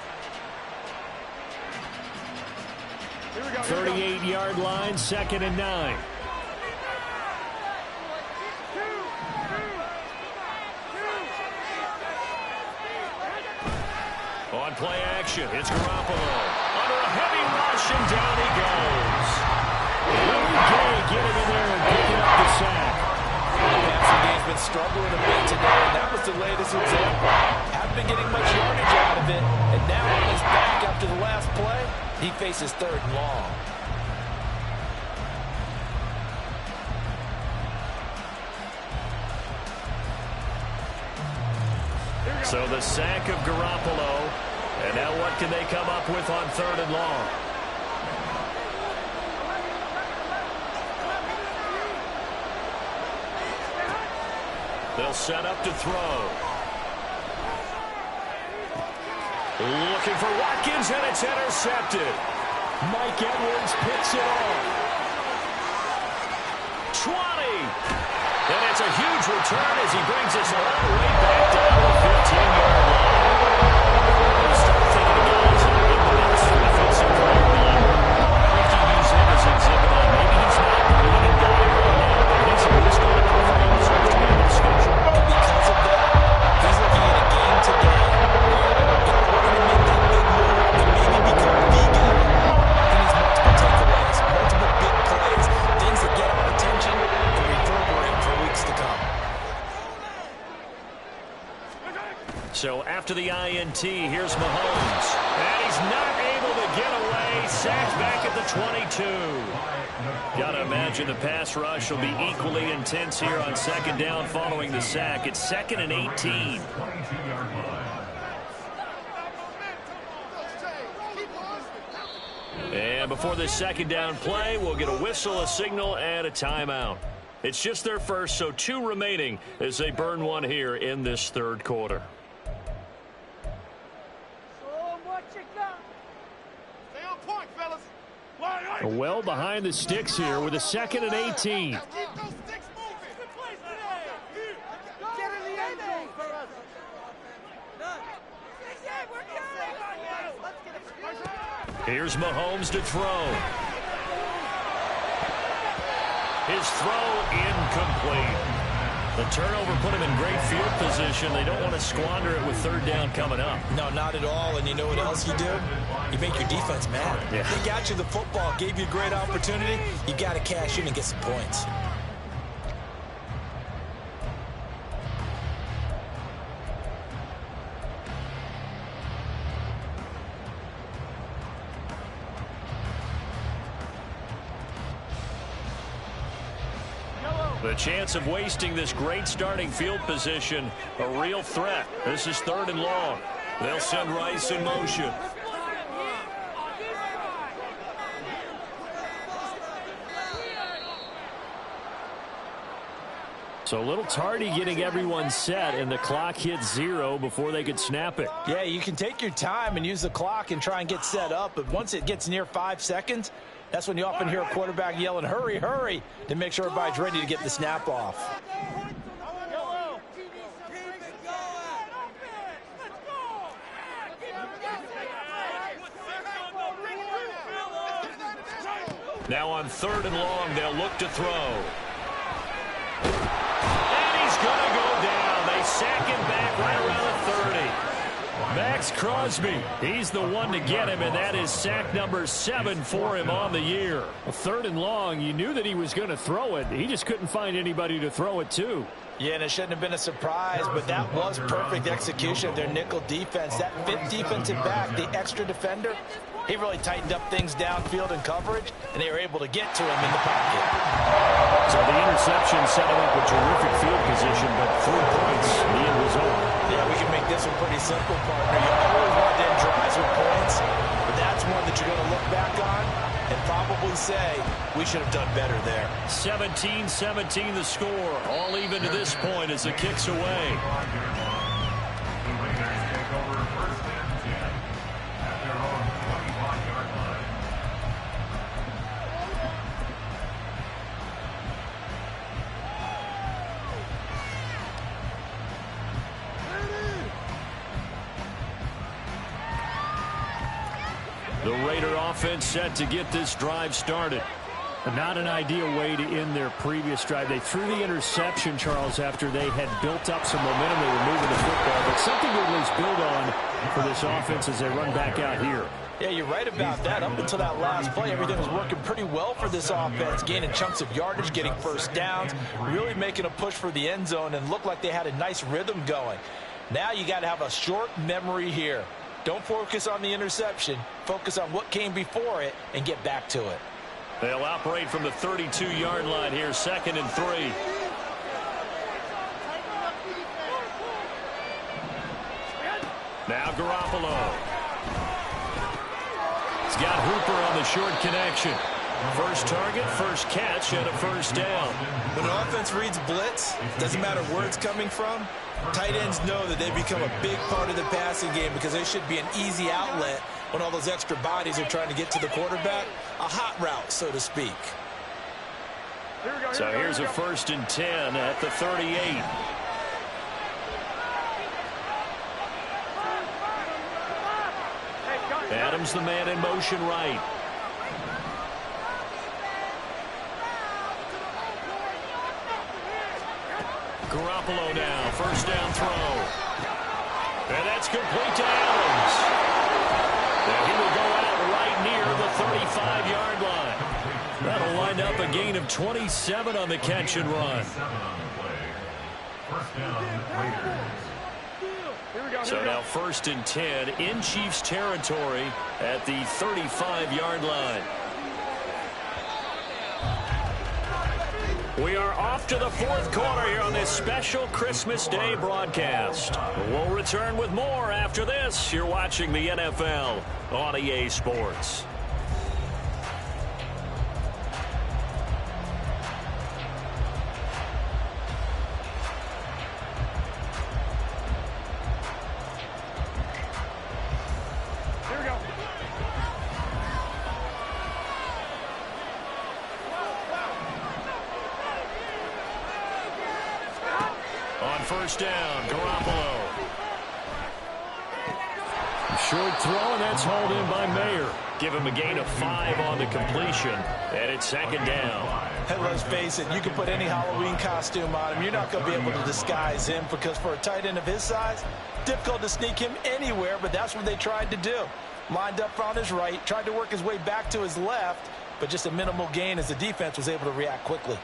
Speaker 3: 38-yard line, 2nd and 9. On play action, it's Garoppolo. Under a heavy rush, and down he goes. Gay getting in there and picking up the sack.
Speaker 6: The passing game's been struggling a bit today, and that was the latest example. Haven't been getting much yardage out of it, and now on his back after the last play, he faces 3rd and long.
Speaker 3: So the sack of Garoppolo, and now what can they come up with on 3rd and long? They'll set up to throw. Looking for Watkins, and it's intercepted. Mike Edwards picks it off. 20. And it's a huge return as he brings us all the way back down to the 15-yard line. Start thinking guys in the next defensive player line. If you use him as an exhibit on maybe he's not the leading guy right now, but he's at least going to perform his first game of the schedule.
Speaker 6: And because of that, he's looking at a game today where in order to make that big move and maybe become the guy, he needs multiple takeaways, multiple big plays, things that get our attention and reverberate for weeks to come.
Speaker 3: So after the INT, here's Mahomes. And he's not able to get away. Sacked back at the 22. Got to imagine the pass rush will be equally intense here on 2nd down following the sack. It's 2nd and 18. And before this second down play, we'll get a whistle, a signal, and a timeout. It's just their first, so 2 remaining as they burn one here in this third quarter. Well behind the sticks here with a 2nd and 18. Here's Mahomes to throw. His throw incomplete. The turnover put him in great field position. They don't want to squander it with 3rd down coming up.
Speaker 6: No, not at all. And you know what else you do? You make your defense mad.
Speaker 3: Yeah.
Speaker 6: They got you the football, gave you a great opportunity. You got to cash in and get some points.
Speaker 3: The chance of wasting this great starting field position, a real threat. This is 3rd and long. They'll send Rice in motion. So a little tardy getting everyone set, and the clock hits 0 before they could snap it.
Speaker 6: Yeah, you can take your time and use the clock and try and get set up, but once it gets near 5 seconds, that's when you often hear a quarterback yelling, hurry, hurry, to make sure everybody's ready to get the snap off.
Speaker 3: Now on 3rd and long, they'll look to throw. And he's going to go down. They sack him back right around the 30. Max Crosby, he's the one to get him, and that is sack number 7 for him on the year. 3rd and long, you knew that he was going to throw it. He just couldn't find anybody to throw it to.
Speaker 6: Yeah, and it shouldn't have been a surprise, but that was perfect execution of their nickel defense. That 5th defensive back, the extra defender, he really tightened up things downfield and coverage, and they were able to get to him in the pocket.
Speaker 3: So the interception set him up with terrific field position, but 3 points, the end result.
Speaker 6: Yeah, we can make this one pretty simple, partner. You always want to end drives with points, but that's one that you're going to look back on and probably say, we should have done better there.
Speaker 3: 17-17 the score. All even to this point as the kick's away. The Raider offense set to get this drive started. Not an ideal way to end their previous drive. They threw the interception, Charles, after they had built up some momentum. They were moving the football, but something to at least build on for this offense as they run back out here.
Speaker 6: Yeah, you're right about that. Up until that last play, everything was working pretty well for this offense, gaining chunks of yardage, getting 1st downs, really making a push for the end zone, and looked like they had a nice rhythm going. Now you got to have a short memory here. Don't focus on the interception. Focus on what came before it and get back to it.
Speaker 3: They'll operate from the 32-yard line here, 2nd and 3. Now Garoppolo. He's got Hooper on the short connection. First target, first catch, and a 1st down.
Speaker 6: When an offense reads blitz, doesn't matter where it's coming from, tight ends know that they become a big part of the passing game because they should be an easy outlet when all those extra bodies are trying to get to the quarterback. A hot route, so to speak.
Speaker 3: So here's a 1st and 10 at the 38. Adams the man in motion right. Garoppolo now, 1st down throw. And that's complete to Adams. And he will go out right near the 35-yard line. That'll wind up a gain of 27 on the catch and run. So now 1st and 10 in Chiefs territory at the 35-yard line. We are off to the 4th quarter here on this special Christmas Day broadcast. We'll return with more after this. You're watching the NFL on EA Sports. first down. Garoppolo.
Speaker 5: Short throw, and that's hauled in by Mayer.
Speaker 3: Give him a gain of 5 on the completion. And it's second down.
Speaker 6: Hey, let's face it, you can put any Halloween costume on him. You're not going to be able to disguise him because for a tight end of his size, difficult to sneak him anywhere, but that's what they tried to do. Lined up on his right, tried to work his way back to his left, but just a minimal gain as the defense was able to react quickly.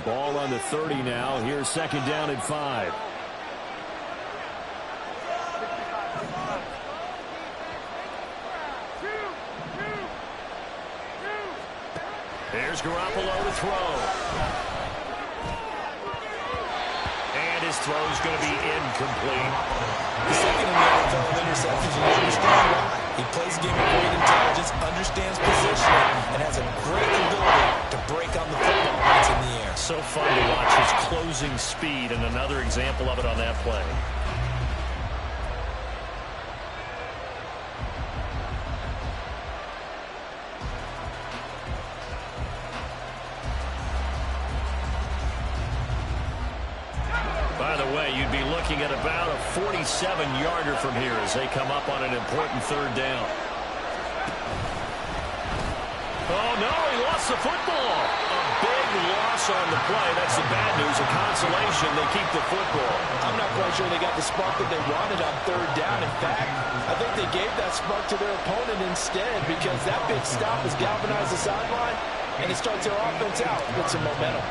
Speaker 5: Ball on the 30 now. Here's second down and 5.
Speaker 3: There's Garoppolo to throw. And his throw's going to be incomplete.
Speaker 6: The second in the NFL of interceptions, and you understand why. He plays the game with great intelligence, understands positioning, and has a great ability to break on the football when it's in the air.
Speaker 3: So fun to watch his closing speed, and another example of it on that play. By the way, you'd be looking at about a 47-yarder from here as they come up on an important third down. Oh, no, he lost the football. A big loss on the play. That's the bad news. A consolation, they keep the football.
Speaker 6: I'm not quite sure they got the spark that they wanted on third down. In fact, I think they gave that spark to their opponent instead because that big stop has galvanized the sideline, and it starts their offense out with some momentum.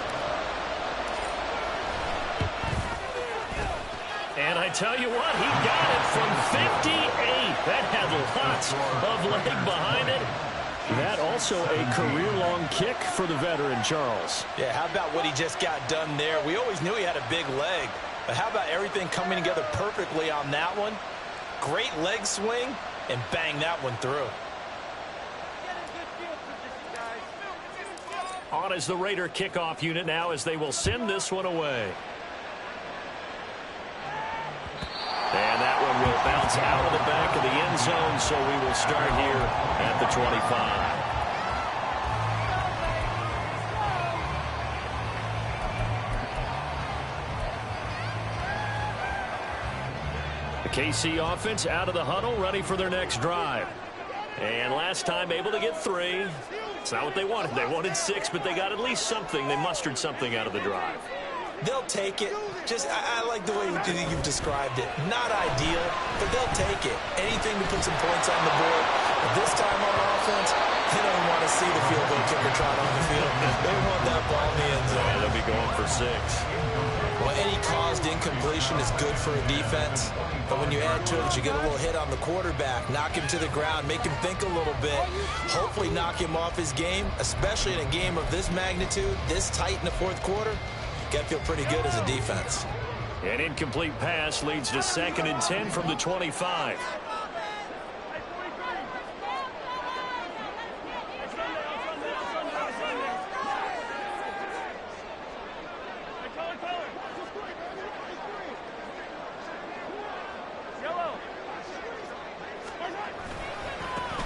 Speaker 3: And I tell you what, he got it from 58. That had lots of leg behind it.
Speaker 5: That also a career-long kick for the veteran, Charles.
Speaker 6: Yeah, how about what he just got done there? We always knew he had a big leg, but how about everything coming together perfectly on that one? Great leg swing, and bang that one through.
Speaker 3: On is the Raider kickoff unit now as they will send this one away. And that one will bounce out of the back of the end zone, so we will start here at the 25. The KC offense out of the huddle, ready for their next drive. And last time able to get 3. It's not what they wanted. They wanted 6, but they got at least something. They mustered something out of the drive.
Speaker 6: They'll take it. I like the way you've described it. Not ideal, but they'll take it. Anything to put some points on the board. But this time on offense, they don't want to see the field goal kicker trot on the field. They want that ball in the end zone.
Speaker 3: Yeah, they'll be going for 6.
Speaker 6: Well, any caused incompletion is good for a defense. But when you add to it, you get a little hit on the quarterback, knock him to the ground, make him think a little bit, hopefully knock him off his game, especially in a game of this magnitude, this tight in the fourth quarter. Got to feel pretty good as a defense.
Speaker 3: An incomplete pass leads to 2nd and 10 from the 25.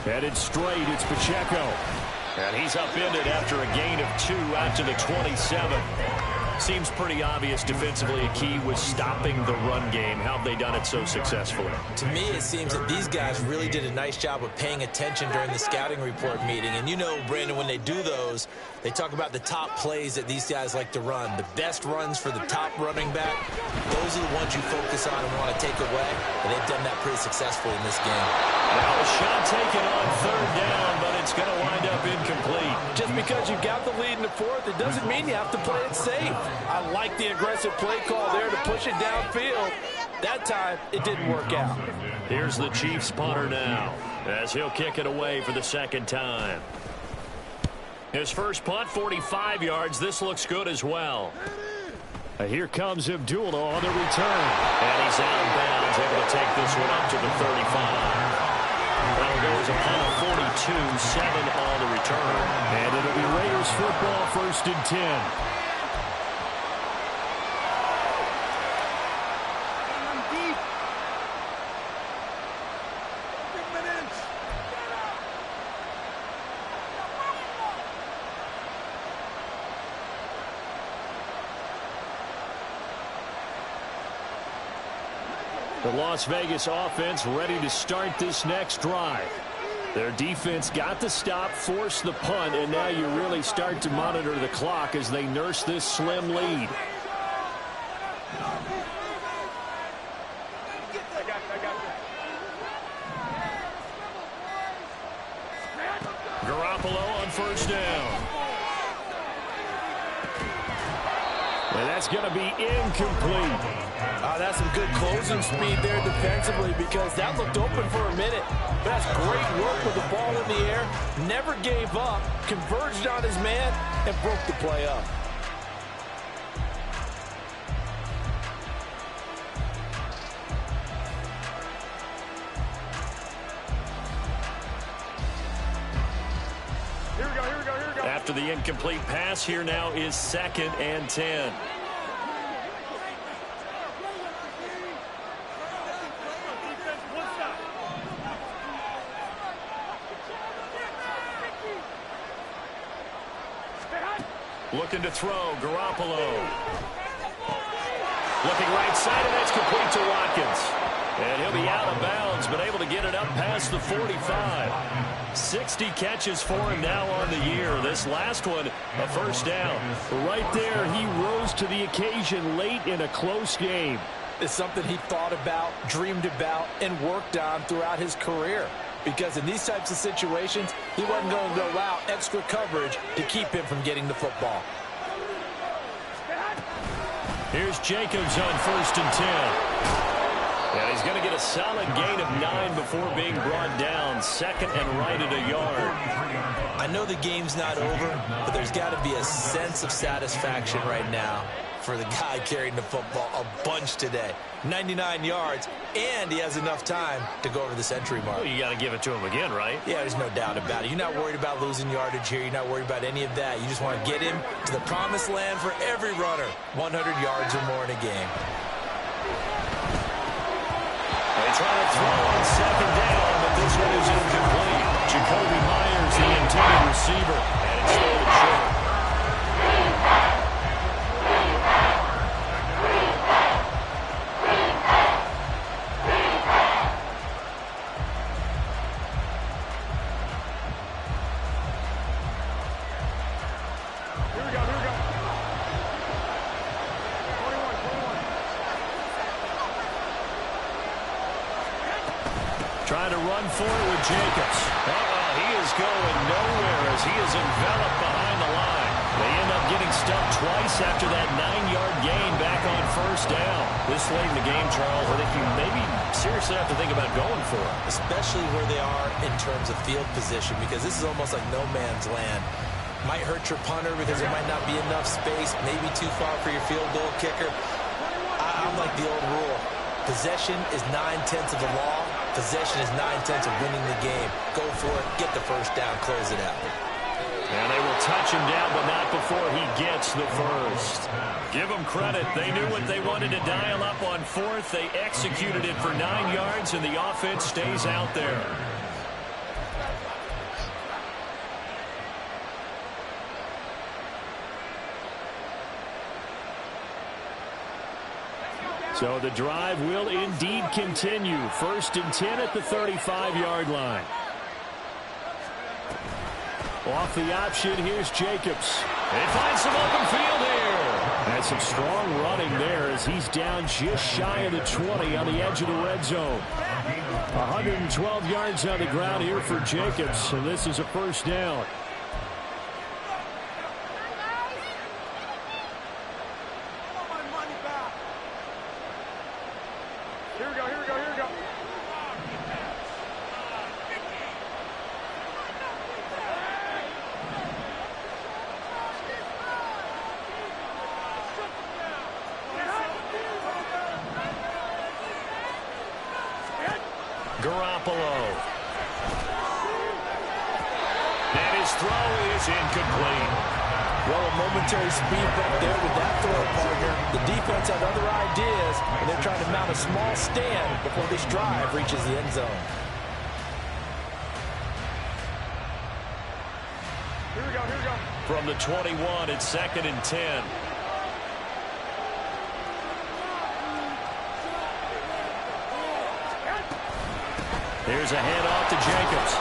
Speaker 5: Headed straight, it's Pacheco.
Speaker 3: And he's upended after a gain of 2 out to the 27. Seems pretty obvious defensively a key was stopping the run game. How have they done it so successfully?
Speaker 6: To me, it seems that these guys really did a nice job of paying attention during the scouting report meeting. And you know, Brandon, when they do those, they talk about the top plays that these guys like to run. The best runs for the top running back, those are the ones you focus on and want to take away. And they've done that pretty successfully in this game.
Speaker 3: Now a shot taken on third down, but it's going to wind up incomplete.
Speaker 6: Just because you've got the lead in the fourth, it doesn't mean you have to play it safe. I like the aggressive play call there to push it downfield. That time, it didn't work out.
Speaker 3: Here's the Chiefs punter now, as he'll kick it away for the 2nd time. His first punt, 45 yards. This looks good as well.
Speaker 5: Here comes Abdullah on the return.
Speaker 3: And he's out of bounds, able to take this one up to the 35. That'll go as a punt of 42, 7 on the return.
Speaker 5: And it'll be Raiders football, 1st and 10.
Speaker 3: The Las Vegas offense ready to start this next drive. Their defense got the stop, forced the punt, and now you really start to monitor the clock as they nurse this slim lead. Garoppolo on first down. And that's going to be incomplete.
Speaker 6: That's some good closing speed there defensively because that looked open for a minute. But that's great work with the ball in the air. Never gave up, converged on his man, and broke the play up.
Speaker 3: After the incomplete pass, here now is 2nd and 10. Looking to throw, Garoppolo. Looking right side, and that's complete to Watkins. And he'll be out of bounds, but able to get it up past the 45. 60 catches for him now on the year. This last one, a first down. Right there, he rose to the occasion late in a close game.
Speaker 6: It's something he thought about, dreamed about, and worked on throughout his career. Because in these types of situations, he wasn't going to allow extra coverage to keep him from getting the football.
Speaker 3: Here's Jacobs on 1st and 10. And he's going to get a solid gain of 9 before being brought down. 2nd and right at a yard.
Speaker 6: I know the game's not over, but there's got to be a sense of satisfaction right now for the guy carrying the football a bunch today. 99 yards, and he has enough time to go over the century mark.
Speaker 3: Well, you got to give it to him again, right?
Speaker 6: Yeah, there's no doubt about it. You're not worried about losing yardage here. You're not worried about any of that. You just want to get him to the promised land for every runner. 100 yards or more in a game.
Speaker 3: They try to throw on 2nd down, but this one is incomplete. Jacoby Myers, the intended receiver, and it's thrown short. Trying to run for it with Jacobs. He is going nowhere as he is enveloped behind the line. They end up getting stuffed twice after that 9-yard gain back on 1st down. This late in the game, Charles, I think you maybe seriously have to think about going for it.
Speaker 6: Especially where they are in terms of field position, because this is almost like no man's land. Might hurt your punter because there might not be enough space, maybe too far for your field goal kicker. I'm like the old rule. Possession is 9/10 of the law. Possession is 9/10 of winning the game. Go for it. Get the first down. Close it out.
Speaker 3: And they will touch him down, but not before he gets the first. Give them credit. They knew what they wanted to dial up on 4th. They executed it for 9 yards, and the offense stays out there. So the drive will indeed continue. 1st and 10 at the 35-yard line. Off the option, here's Jacobs. They find some open field here. And some strong running there as he's down just shy of the 20 on the edge of the red zone. 112 yards on the ground here for Jacobs, and this is a first down. Garoppolo. And his throw is incomplete.
Speaker 6: Well, a momentary speed bump there with that throw, partner. The defense had other ideas, and they're trying to mount a small stand before this drive reaches the end zone.
Speaker 2: Here we go, here we go.
Speaker 3: From the 21, it's 2nd and 10. Here's a handoff to Jacobs.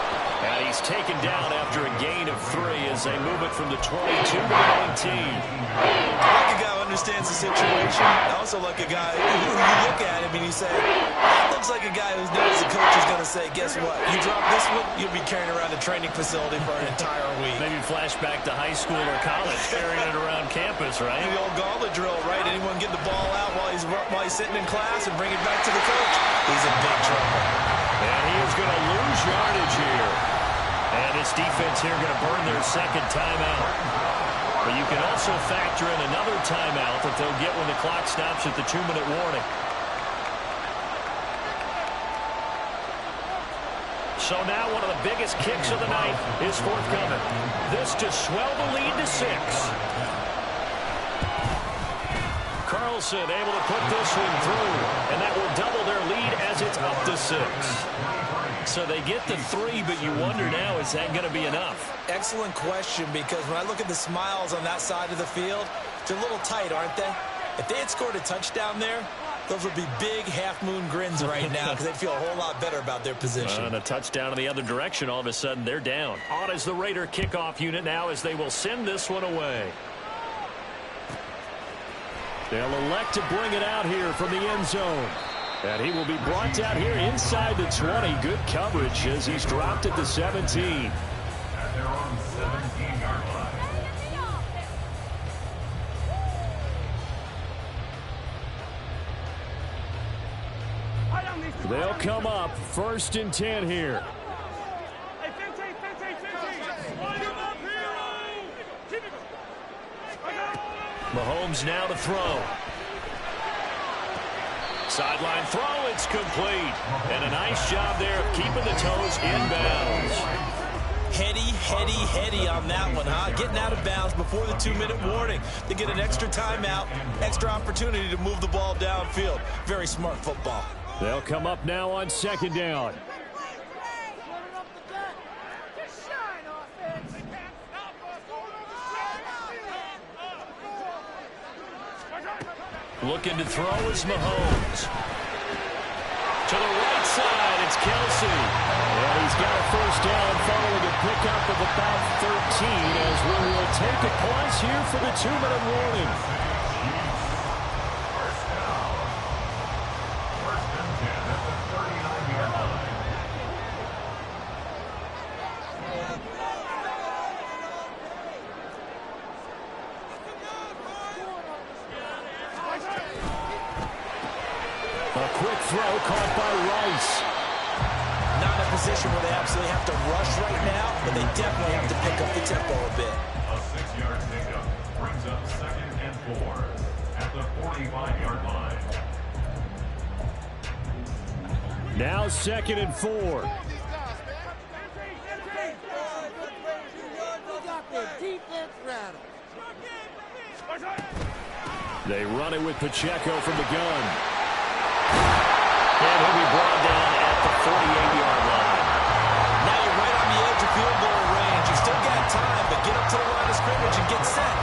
Speaker 3: And he's taken down after a gain of 3 as they move it from the 22 to the 19.
Speaker 6: I like a guy who understands the situation. I also like a guy who you look at him and you say, that looks like a guy who knows the coach is going to say, guess what? You drop this one, you'll be carrying around the training facility for an entire week.
Speaker 3: Maybe flashback to high school or college, carrying it around campus, right?
Speaker 6: The old gauntlet drill, right? Anyone get the ball out while he's sitting in class and bring it back to the coach? He's in big trouble.
Speaker 3: And he is going to lose yardage here. And his defense here going to burn their second timeout. But you can also factor in another timeout that they'll get when the clock stops at the 2-minute warning. So now one of the biggest kicks of the night is forthcoming. This to swell the lead to 6. Carlson able to put this one through. And that will double their lead as it's up to 6. So they get the 3, but you wonder now, is that going to be enough?
Speaker 6: Excellent question, because when I look at the smiles on that side of the field, they're a little tight, aren't they? If they had scored a touchdown there, those would be big half-moon grins right now because they'd feel a whole lot better about their position.
Speaker 3: And a touchdown in the other direction, all of a sudden they're down. On is the Raider kickoff unit now as they will send this one away. They'll elect to bring it out here from the end zone. And he will be brought down here inside the 20. Good coverage as he's dropped at the 17.
Speaker 4: And they're on 17-yard line.
Speaker 3: They'll come up 1st and 10 here. Mahomes now to throw. Sideline throw, it's complete. And a nice job there of keeping the toes inbounds.
Speaker 6: Heady on that one, huh? Getting out of bounds before the 2-minute warning. They get an extra timeout, extra opportunity to move the ball downfield. Very smart football.
Speaker 3: They'll come up now on 2nd down. Looking to throw is Mahomes. To the right side, it's Kelsey. And he's got a 1st down following a pickup of about 13 as we will take a pause here for the 2-minute warning.
Speaker 4: First and 10 at the 39-yard line.
Speaker 3: A quick throw caught by Rice.
Speaker 6: Not in a position where they absolutely have to rush right now, but they definitely have to pick up the tempo a bit.
Speaker 4: A 6-yard pickup brings up 2nd and 4 at the 45-yard line.
Speaker 3: Now 2nd and 4. They run it with Pacheco from the gun. And he'll be brought down at the 48-yard line.
Speaker 6: Now you're right on the edge of field goal range. You've still got time, but get up to the line of scrimmage and get set.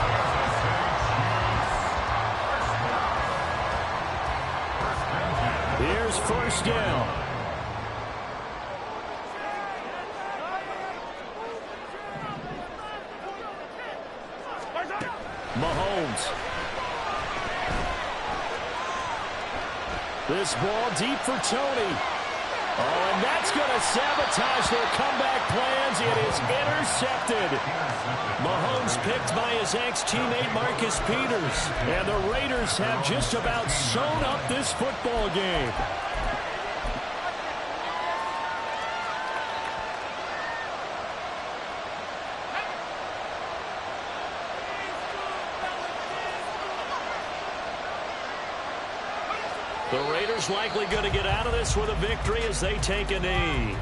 Speaker 3: Here's 1st down. Mahomes. This ball deep for Tony. Oh, and that's going to sabotage their comeback plans. It is intercepted. Mahomes picked by his ex-teammate Marcus Peters. And the Raiders have just about sewn up this football game. The Raiders likely going to get out of this with a victory as they take a knee.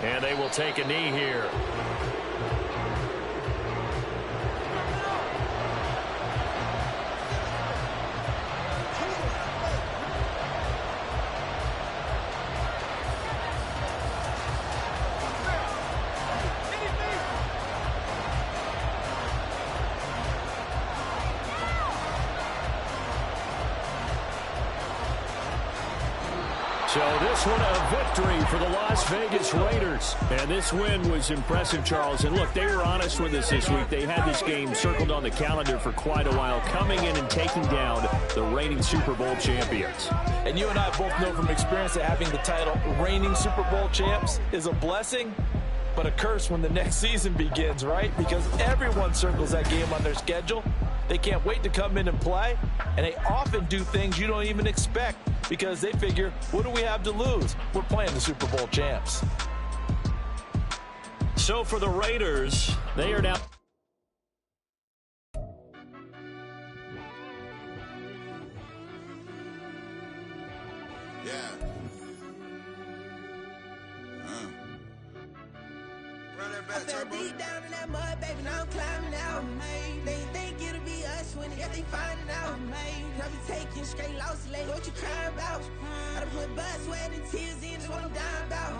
Speaker 3: And they will take a knee here. So this one a victory for the Las Vegas Raiders. And this win was impressive, Charles. And look, they were honest with us this week. They had this game circled on the calendar for quite a while, coming in and taking down the reigning Super Bowl champions.
Speaker 6: And you and I both know from experience that having the title reigning Super Bowl champs is a blessing, but a curse when the next season begins, right? Because everyone circles that game on their schedule. They can't wait to come in and play, and they often do things you don't even expect because they figure, what do we have to lose? We're playing the Super Bowl champs.
Speaker 3: So for the Raiders, they are now...
Speaker 7: I fell deep down in that mud, baby, now I'm climbing out. They think it'll be us when they finding out. I be taking straight losses, like what you crying about? I done put blood, sweat, and tears in, that's what I'm dying about.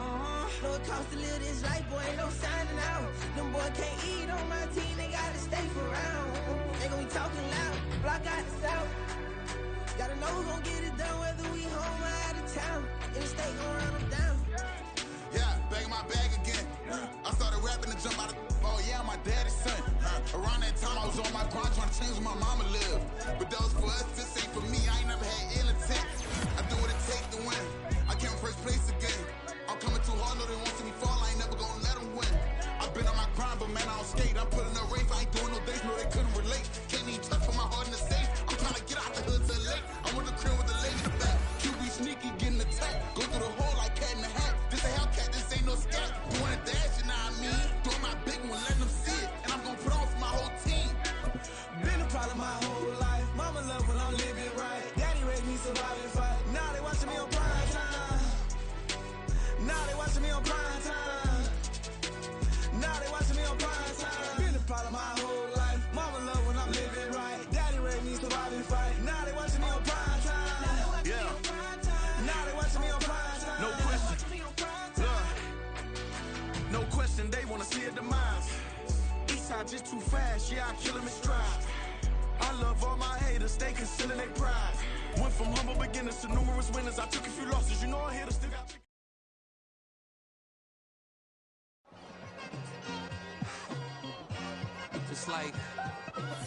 Speaker 7: Know it costs to live this life, boy, ain't no signing out. Them boy can't eat on my team, they gotta stay for round. They gon' be talking loud, block out the south. Gotta know who gon' get it done, whether we home or out of town. In the state gon' run them down.
Speaker 8: Yeah, back in my bag again. I started rapping to jump out of, oh yeah, I'm my daddy's son. Around that time I was on my grind trying to change where my mama lived. But that was for us, this ain't for me, I ain't never had ill intent. I do what it takes to win. I came first place again. I'm coming too hard, no they won't see me fall, I ain't never gonna let them win. I've been on my grind, but man I don't skate. I'm putting a race, I ain't doing no days, no they couldn't relate. Can't even touch for my heart in the safe. I'm trying to get out the hood to the lake. I'm with the crib with the lady in the back. QB sneaky, getting attacked. Go through the hole like cat in the hat. This a Hellcat, this ain't no scat. Doing a dash, you know what I mean? Doing my big one, letting them see it. And I'm gonna put on for my whole team.
Speaker 7: Been a problem my whole life. Mama love when I'm living right. Daddy raised me survive and fight. Now they watching me on prime time. Now they watching me on prime time. Now they watching me on prime time. Been a problem my whole life. Mama love when I'm living right. Daddy raised me survive and fight. Now they watching me on prime time.
Speaker 2: Yeah.
Speaker 7: Now they watching me on prime time.
Speaker 2: No question. No question, they wanna see a demise. Eastside just too fast, yeah, I kill him in stride. I love all my haters, they concealing their pride. Went from humble beginners to numerous winners. I took a few losses, you know I hit a still got.
Speaker 1: It's like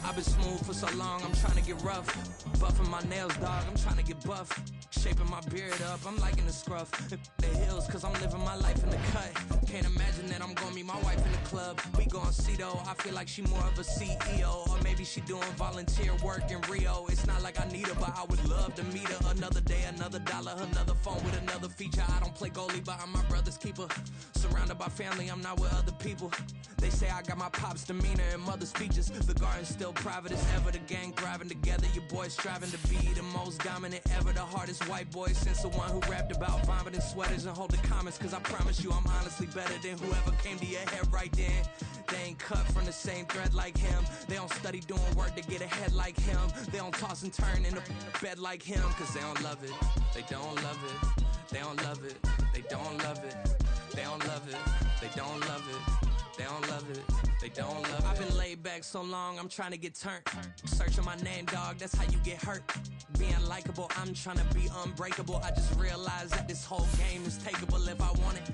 Speaker 1: I've been smooth for so long, I'm trying to get rough. Buffing my nails, dog, I'm trying to get buff. Shaping my beard up, I'm liking the scruff. The hills, cause I'm living my life in the cut. Can't imagine that I'm gonna meet my wife in the club. We gon' see though, I feel like she more of a CEO. Or maybe she doing volunteer work in Rio. It's not like I need her, but I would love to meet her. Another day, another dollar, another phone with another feature. I don't play goalie, but I'm my brother's keeper. Surrounded by family, I'm not with other people. They say I got my pop's demeanor and mother's features. The garden's still private as ever, the gang thriving together. Your boys striving to be the most dominant ever. The hardest white boy since the one who rapped about vomiting sweaters and holding comments. Cause I promise you I'm honestly better than whoever came to your head right then. They ain't cut from the same thread like him. They don't study doing work to get ahead like him. They don't toss and turn in the bed like him. Cause they don't love it, they don't love it. They don't love it, they don't love it. They don't love it, they don't love it. They don't love it, they don't love it. I've been laid back so long, I'm trying to get turned. Searching my name, dog, that's how you get hurt. Being likable, I'm trying to be unbreakable. I just realized that this whole game is takeable if I want it.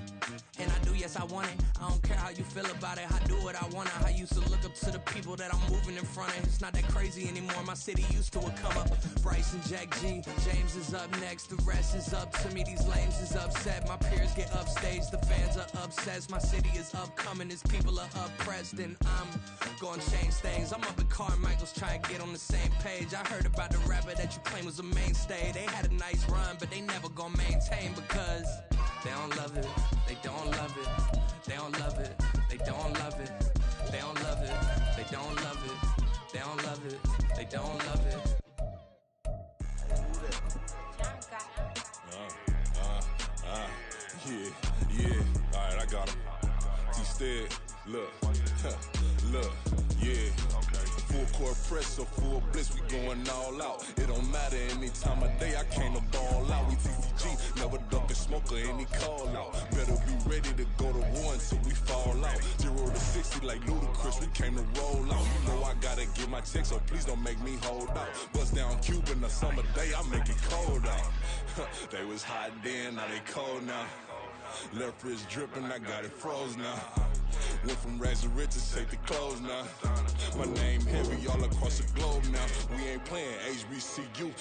Speaker 1: And I do, yes, I want it. I don't care how you feel about it, I do what I want. I used to look up to the people that I'm moving in front of. It's not that crazy anymore, my city used to a come up. Bryce and Jack G, James is up next. The rest is up to me, these lames is upset. My peers get upstaged, the fans are obsessed. My city is upcoming, it's people are oppressed, and I'm gonna change things. I'm up at Carmichael's trying to get on the same page. I heard about the rapper that you claim was a mainstay. They had a nice run, but they never gonna maintain because they don't love it, they don't love it, they don't love it, they don't love it, they don't love it, they don't love it, they don't love it, they don't love it.
Speaker 2: Yeah, alright, I got him. Instead, look, yeah. Full court press, so full bliss, we going all out. It don't matter any time of day, I came to ball out. We TCG, never duck a smoker, any call out. Better be ready to go to war until we fall out. 0 to
Speaker 9: 360 like Ludacris, we came to roll out. You know I gotta get my check, so please don't make me hold out. Bust down Cuban a summer day, I make it cold out. They was hot then, now they cold now. Left wrist dripping, I got it froze now. Went from rags to riches, take the clothes now. My name heavy all across the globe now. We ain't playing HBCU,